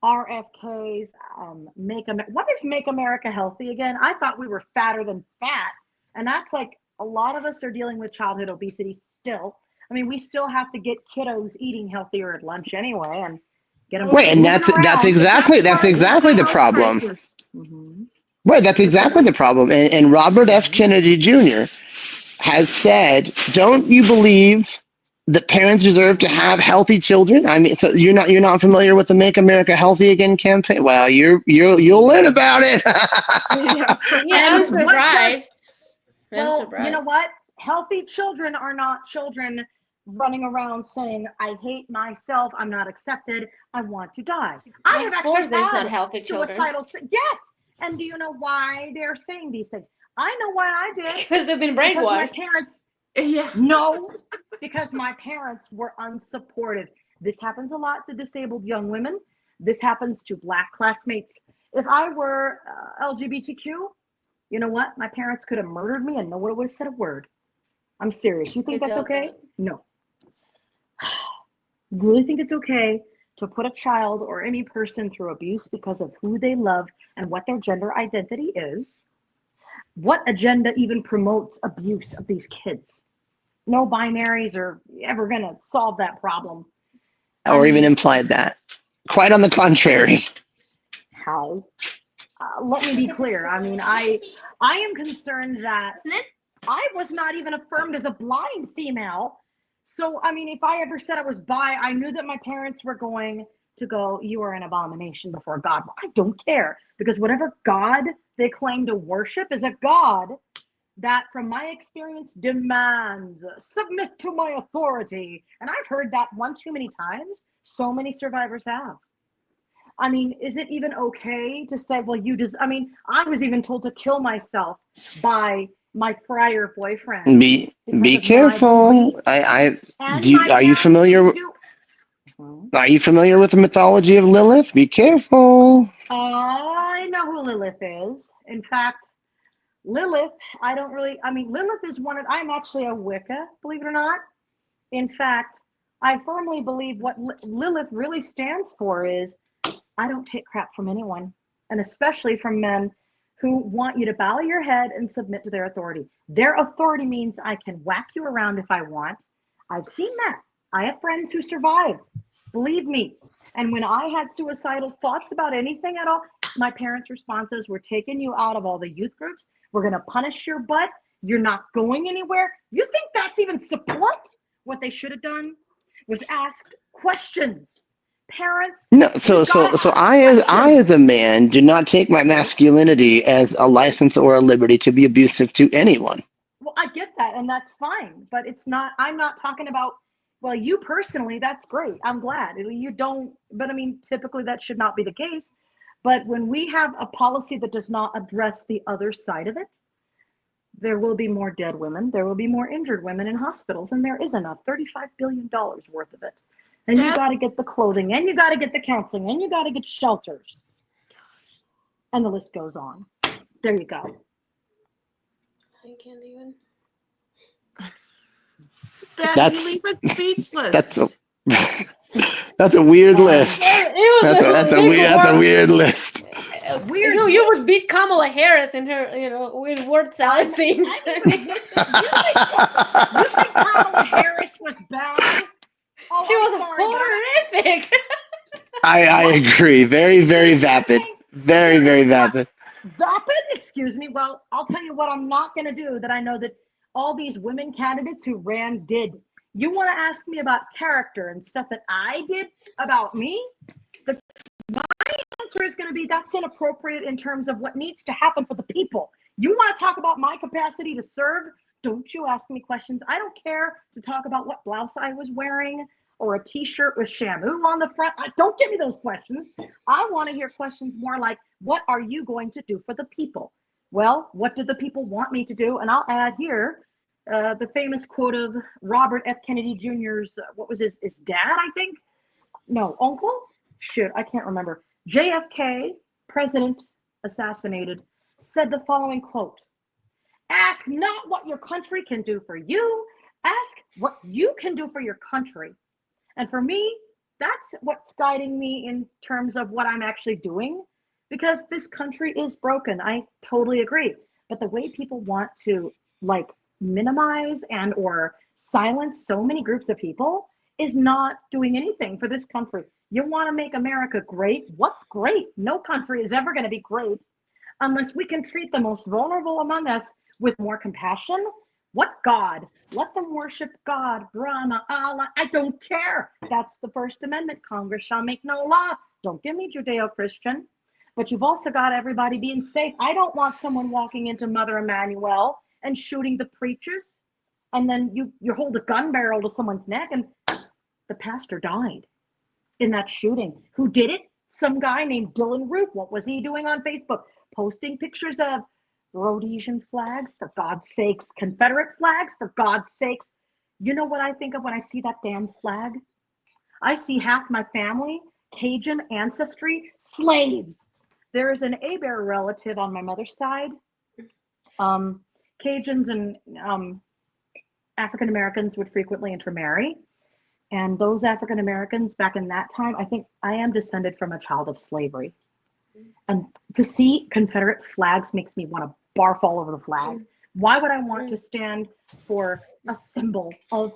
RFK's what is Make America Healthy again? I thought we were fatter than fat, and that's like a lot of us are dealing with childhood obesity still. I mean, we still have to get kiddos eating healthier at lunch anyway, and get them. Right, and that's exactly the problem. Mm-hmm. Right, that's exactly the problem. And Robert F. Kennedy Jr. has said, "Don't you believe that parents deserve to have healthy children?" I mean, so you're not familiar with the Make America Healthy Again campaign? Well, you'll learn about it. Yeah, I'm surprised. Well, you know what? Healthy children are not children running around saying, "I hate myself. I'm not accepted. I want to die." I have actually had suicidal. Yes, and do you know why they're saying these things? I know why I did. Because they've been brainwashed. Because my parents. No, because my parents were unsupportive. This happens a lot to disabled young women. This happens to Black classmates. If I were LGBTQ, you know what? My parents could have murdered me and no one would have said a word. I'm serious. You think that's okay? No. You really think it's okay to put a child or any person through abuse because of who they love and what their gender identity is? What agenda even promotes abuse of these kids? No binaries are ever going to solve that problem. Or even implied that. Quite on the contrary. How? Let me be clear. I mean, I am concerned that I was not even affirmed as a blind female. So, I mean, if I ever said I was bi, I knew that my parents were going to go, "You are an abomination before God." I don't care, because whatever God they claim to worship is a God that, from my experience, demands submit to my authority. And I've heard that one too many times. So many survivors have. I mean, is it even okay to say, well, I mean, I was even told to kill myself by my prior boyfriend. Be careful. Are you familiar with the mythology of Lilith? Be careful. I know who Lilith is. In fact, Lilith, Lilith is I'm actually a Wicca, believe it or not. In fact, I firmly believe what Lilith really stands for is, I don't take crap from anyone, and especially from men who want you to bow your head and submit to their authority. Their authority means I can whack you around if I want. I've seen that. I have friends who survived. Believe me. And when I had suicidal thoughts about anything at all, my parents' responses were, taking you out of all the youth groups. We're going to punish your butt. You're not going anywhere. You think that's even support? What they should have done was asked questions. Parents. No, so I as a man do not take my masculinity as a license or a liberty to be abusive to anyone. Well, I get that, and that's fine, but I'm not talking about, well, you personally, that's great. I'm glad. You don't, but I mean, typically that should not be the case. But when we have a policy that does not address the other side of it, there will be more dead women. There will be more injured women in hospitals, and there is enough. $35 billion worth of it. And you got to get the clothing, and you got to get the counseling, and you got to get shelters. And the list goes on. There you go. I can't even. That's- You leave us speechless. That's a weird list. It was That's a weird list. Weird. You would beat Kamala Harris in her, weird word salad things. You think Kamala Harris was bad? Oh, She I'm was sorry, horrific. I agree. Very, very vapid. Very, very vapid. Vapid? Excuse me. Well, I'll tell you what I'm not going to do that I know that all these women candidates who ran did. You want to ask me about character and stuff that I did about me? My answer is going to be that's inappropriate in terms of what needs to happen for the people. You want to talk about my capacity to serve? Don't you ask me questions. I don't care to talk about what blouse I was wearing or a t-shirt with Shamu on the front. Don't give me those questions. I want to hear questions more like, what are you going to do for the people? Well, what do the people want me to do? And I'll add here the famous quote of Robert F. Kennedy Jr.'s, what was his dad, I think? No, uncle? Shit, I can't remember. JFK, president assassinated, said the following quote: ask not what your country can do for you, ask what you can do for your country. And for me, that's what's guiding me in terms of what I'm actually doing, because this country is broken. I totally agree. But the way people want to minimize and or silence so many groups of people is not doing anything for this country. You want to make America great? What's great? No country is ever going to be great unless we can treat the most vulnerable among us with more compassion. What God? Let them worship God, Brahma, Allah. I don't care. That's the First Amendment. Congress shall make no law. Don't give me Judeo-Christian. But you've also got everybody being safe. I don't want someone walking into Mother Emanuel and shooting the preachers. And then you hold a gun barrel to someone's neck and the pastor died in that shooting. Who did it? Some guy named Dylan Root. What was he doing on Facebook? Posting pictures of Rhodesian flags, for God's sakes, Confederate flags, for God's sakes. You know what I think of when I see that damn flag? I see half my family, Cajun ancestry, slaves. There is an Abear relative on my mother's side. Cajuns and African Americans would frequently intermarry. And those African Americans back in that time, I think I am descended from a child of slavery. And to see Confederate flags makes me want to barf all over the flag. Why would I want to stand for a symbol of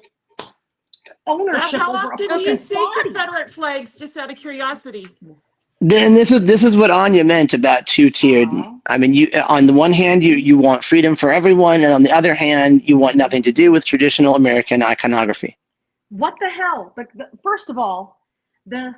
ownership How over often a do you person's see body? Confederate flags, just out of curiosity? Then this is what Anya meant about two-tiered. I mean, you on the one hand you want freedom for everyone, and on the other hand you want nothing to do with traditional American iconography. What the hell? First of all, the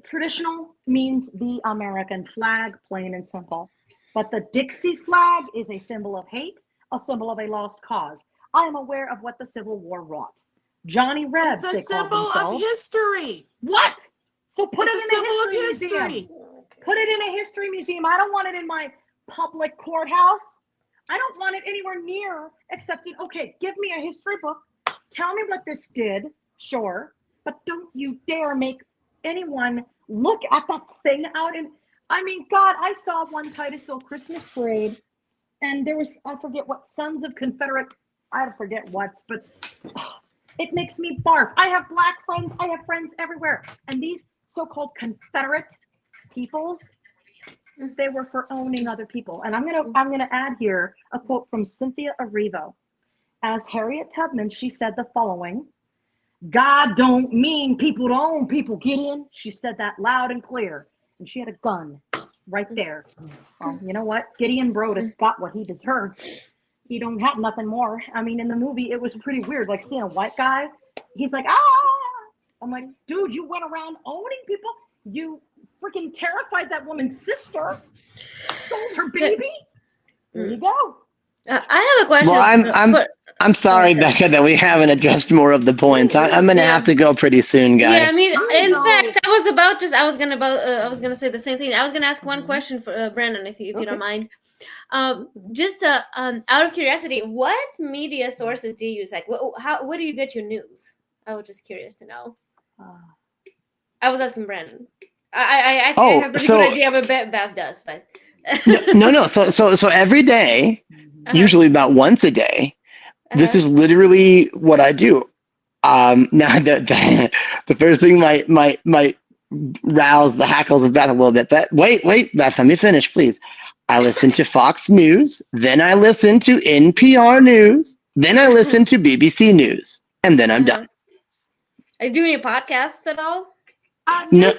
traditional means the American flag, plain and simple. But the Dixie flag is a symbol of hate, a symbol of a lost cause. I am aware of what the Civil War wrought. Johnny Rebs, It's a they called symbol of themselves. history. What? So put It's it a in a symbol of history history. museum. Put it in a history museum. I don't want it in my public courthouse. I don't want it anywhere near, except okay, give me a history book. Tell me what this did, sure, but don't you dare make anyone look at that thing out. And I mean, God, I saw one Titusville Christmas parade, and there was, I forget what, Sons of Confederate, I forget what's, but it makes me barf. I have black friends, I have friends everywhere, and these so-called Confederate peoples, they were for owning other people. And I'm gonna add here a quote from Cynthia Erivo. As Harriet Tubman, she said the following: God don't mean people to own people, Gideon. She said that loud and clear. And she had a gun right there. Well, you know what? Gideon Brodus got what he deserved. He don't have nothing more. I mean, in the movie, it was pretty weird. Like seeing a white guy, he's like, ah! I'm like, dude, you went around owning people. You freaking terrified that woman's sister. Sold her baby. There you go. I have a question. Well, I'm sorry, Becca, that we haven't addressed more of the points. I'm going to have to go pretty soon, guys. Yeah, I mean, in fact, I was gonna say the same thing. I was gonna ask one question for Brandon, if you don't mind. Just out of curiosity, what media sources do you use? Like, where do you get your news? I was just curious to know. I was asking Brandon. I have a pretty good idea what Beth does, but no. So every day, usually about once a day, this is literally what I do. Now the first thing might rouse the hackles of Beth a little bit. But wait, Beth, let me finish, please. I listen to Fox News, then I listen to NPR News, then I listen to BBC News, and then I'm done. Are you doing your podcasts at all? No,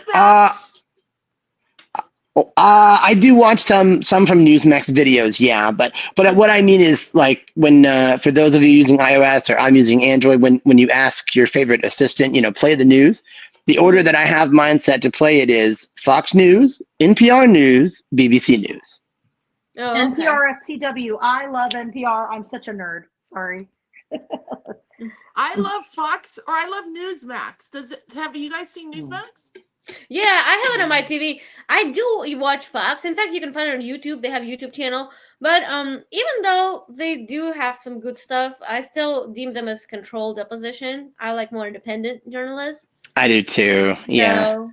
I do watch some from Newsmax videos, yeah. But what I mean is, like, when for those of you using iOS or I'm using Android, when you ask your favorite assistant, play the news, the order that I have mine set to play it is Fox News, NPR News, BBC News. Oh, okay. NPR FTW. I love NPR. I'm such a nerd. Sorry. I love Fox, or I love Newsmax. Have you guys seen Newsmax? Yeah, I have it on my TV. I do watch Fox. In fact, you can find it on YouTube. They have a YouTube channel. But even though they do have some good stuff, I still deem them as controlled opposition. I like more independent journalists. I do too. Yeah. So,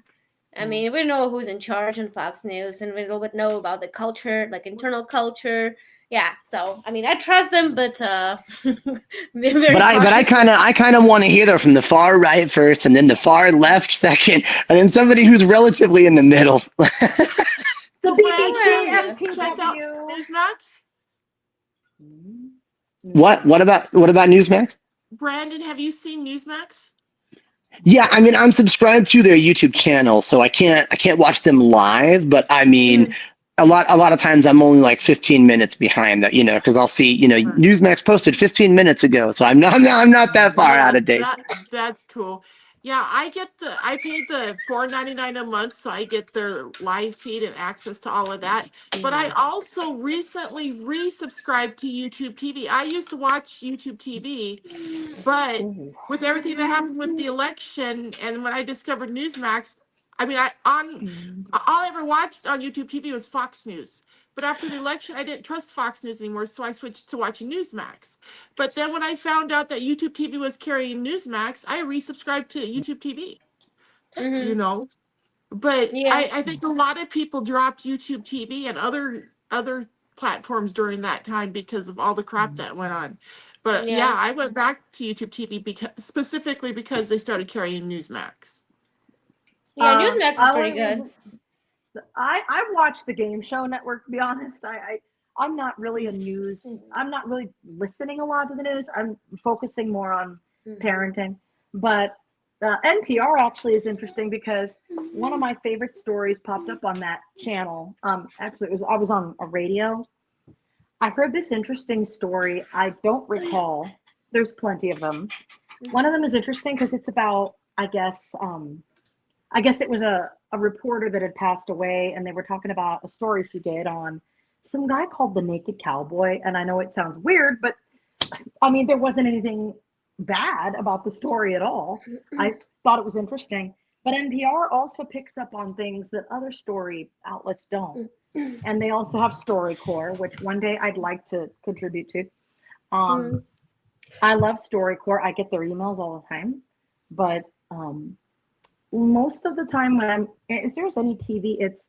I mean, we know who's in charge in Fox News, and we a little bit know about the culture, like internal culture. Yeah, so I mean, I trust them, but I kind of want to hear them from the far right first, and then the far left second, and then somebody who's relatively in the middle. So BBC, FTW, Newsmax. What about Newsmax? Brandon, have you seen Newsmax? Yeah, I mean, I'm subscribed to their YouTube channel, so I can't watch them live. But I mean, a lot of times I'm only like 15 minutes behind that, because I'll see, Newsmax posted 15 minutes ago, so I'm not that far out of date. That's cool. Yeah, I paid the $4.99 a month, so I get their live feed and access to all of that. But I also recently resubscribed to YouTube TV. I used to watch YouTube TV, but with everything that happened with the election and when I discovered Newsmax, I mean, all I ever watched on YouTube TV was Fox News. But after the election, I didn't trust Fox News anymore, so I switched to watching Newsmax. But then when I found out that YouTube TV was carrying Newsmax, I resubscribed to YouTube TV. But yeah. I think a lot of people dropped YouTube TV and other platforms during that time because of all the crap that went on. But yeah, I went back to YouTube TV specifically because they started carrying Newsmax. Yeah, Newsmax is pretty good. I watch the Game Show Network, to be honest. I'm not really I'm not really listening a lot to the news. I'm focusing more on parenting. But NPR actually is interesting because one of my favorite stories popped up on that channel. Actually, I was on a radio. I heard this interesting story. I don't recall. There's plenty of them. One of them is interesting because it's about, I guess it was a reporter that had passed away, and they were talking about a story she did on some guy called the Naked Cowboy. And I know it sounds weird, but I mean, there wasn't anything bad about the story at all. I thought it was interesting. But NPR also picks up on things that other story outlets don't. And they also have StoryCorps, which one day I'd like to contribute to. I love StoryCorps. I get their emails all the time. But most of the time if there's any TV, it's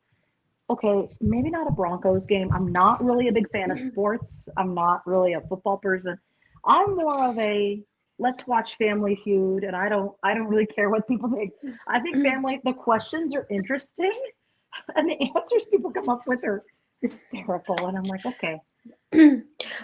okay, maybe not a Broncos game. I'm not really a big fan of sports. I'm not really a football person. I'm more of a let's watch Family Feud, and I don't really care what people think. I think the questions are interesting, and the answers people come up with are hysterical, and I'm like, okay.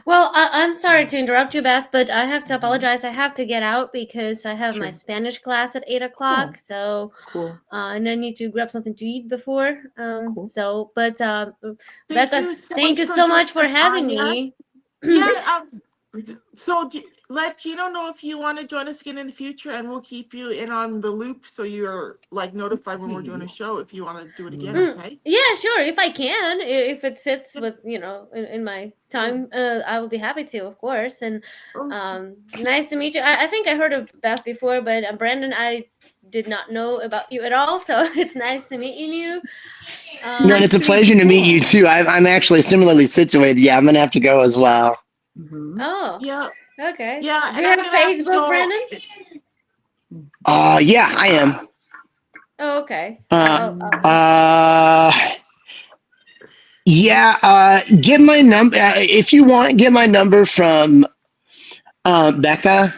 Well, I'm sorry to interrupt you, Beth, but I have to apologize. I have to get out because I have my Spanish class at 8 o'clock. So, cool. And I need to grab something to eat before. Cool. So, but Becca, thank you so much for having me. Yeah. So let Gino know if you want to join us again in the future, and we'll keep you in on the loop so you're like notified when we're doing a show if you want to do it again. Okay. Yeah, sure. If I can, if it fits with in my time, I will be happy to, of course. And nice to meet you. I think I heard of Beth before, but Brandon, I did not know about you at all. So it's nice to meet you. No, and it's a pleasure to meet you too. I'm actually similarly situated. Yeah, I'm gonna have to go as well. Mhm. Oh, Yeah. okay. Yeah. Do you have Facebook, Brandon? Yeah, I am. Oh, okay. Yeah, get my number if you want. Get my number from Becca.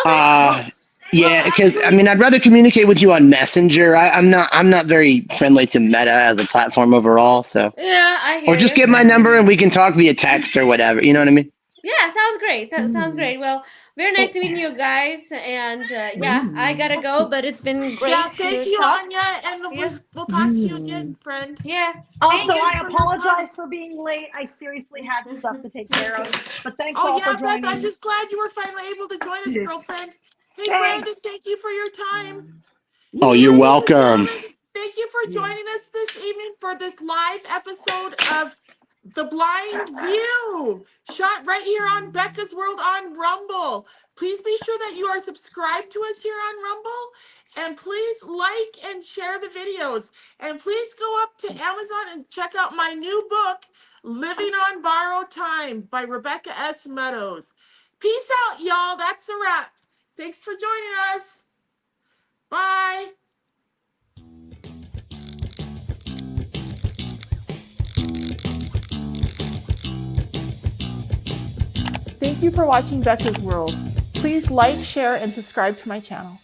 Okay. Yeah, because I mean, I'd rather communicate with you on Messenger. I'm not very friendly to Meta as a platform overall. So, Yeah, I or hear just you. get my number and we can talk via text or whatever. You know what I mean? Yeah, sounds great. That sounds great. Well, very nice to meet you guys. And yeah, I gotta go, but it's been great Yeah, thank to you, talk. Anya, and Yeah. we'll talk to you again, friend. Yeah. Also, Thank you I for your time. apologize for being late. I seriously had stuff to take care of. But thanks Oh all yeah, for Beth, joining. I'm just glad you were finally able to join us, girlfriend. Hey, Brandon, Thanks. thank you for your time. Oh, Hey, you're ladies and welcome. gentlemen, thank you for joining us this evening for this live episode of The Blind View, shot right here on Becca's World on Rumble. Please be sure that you are subscribed to us here on Rumble, and please like and share the videos. And please go up to Amazon and check out my new book, Living on Borrowed Time by Rebecca S. Meadows. Peace out, y'all. That's a wrap. Thanks for joining us. Bye. Thank you for watching Becca's World. Please like, share, and subscribe to my channel.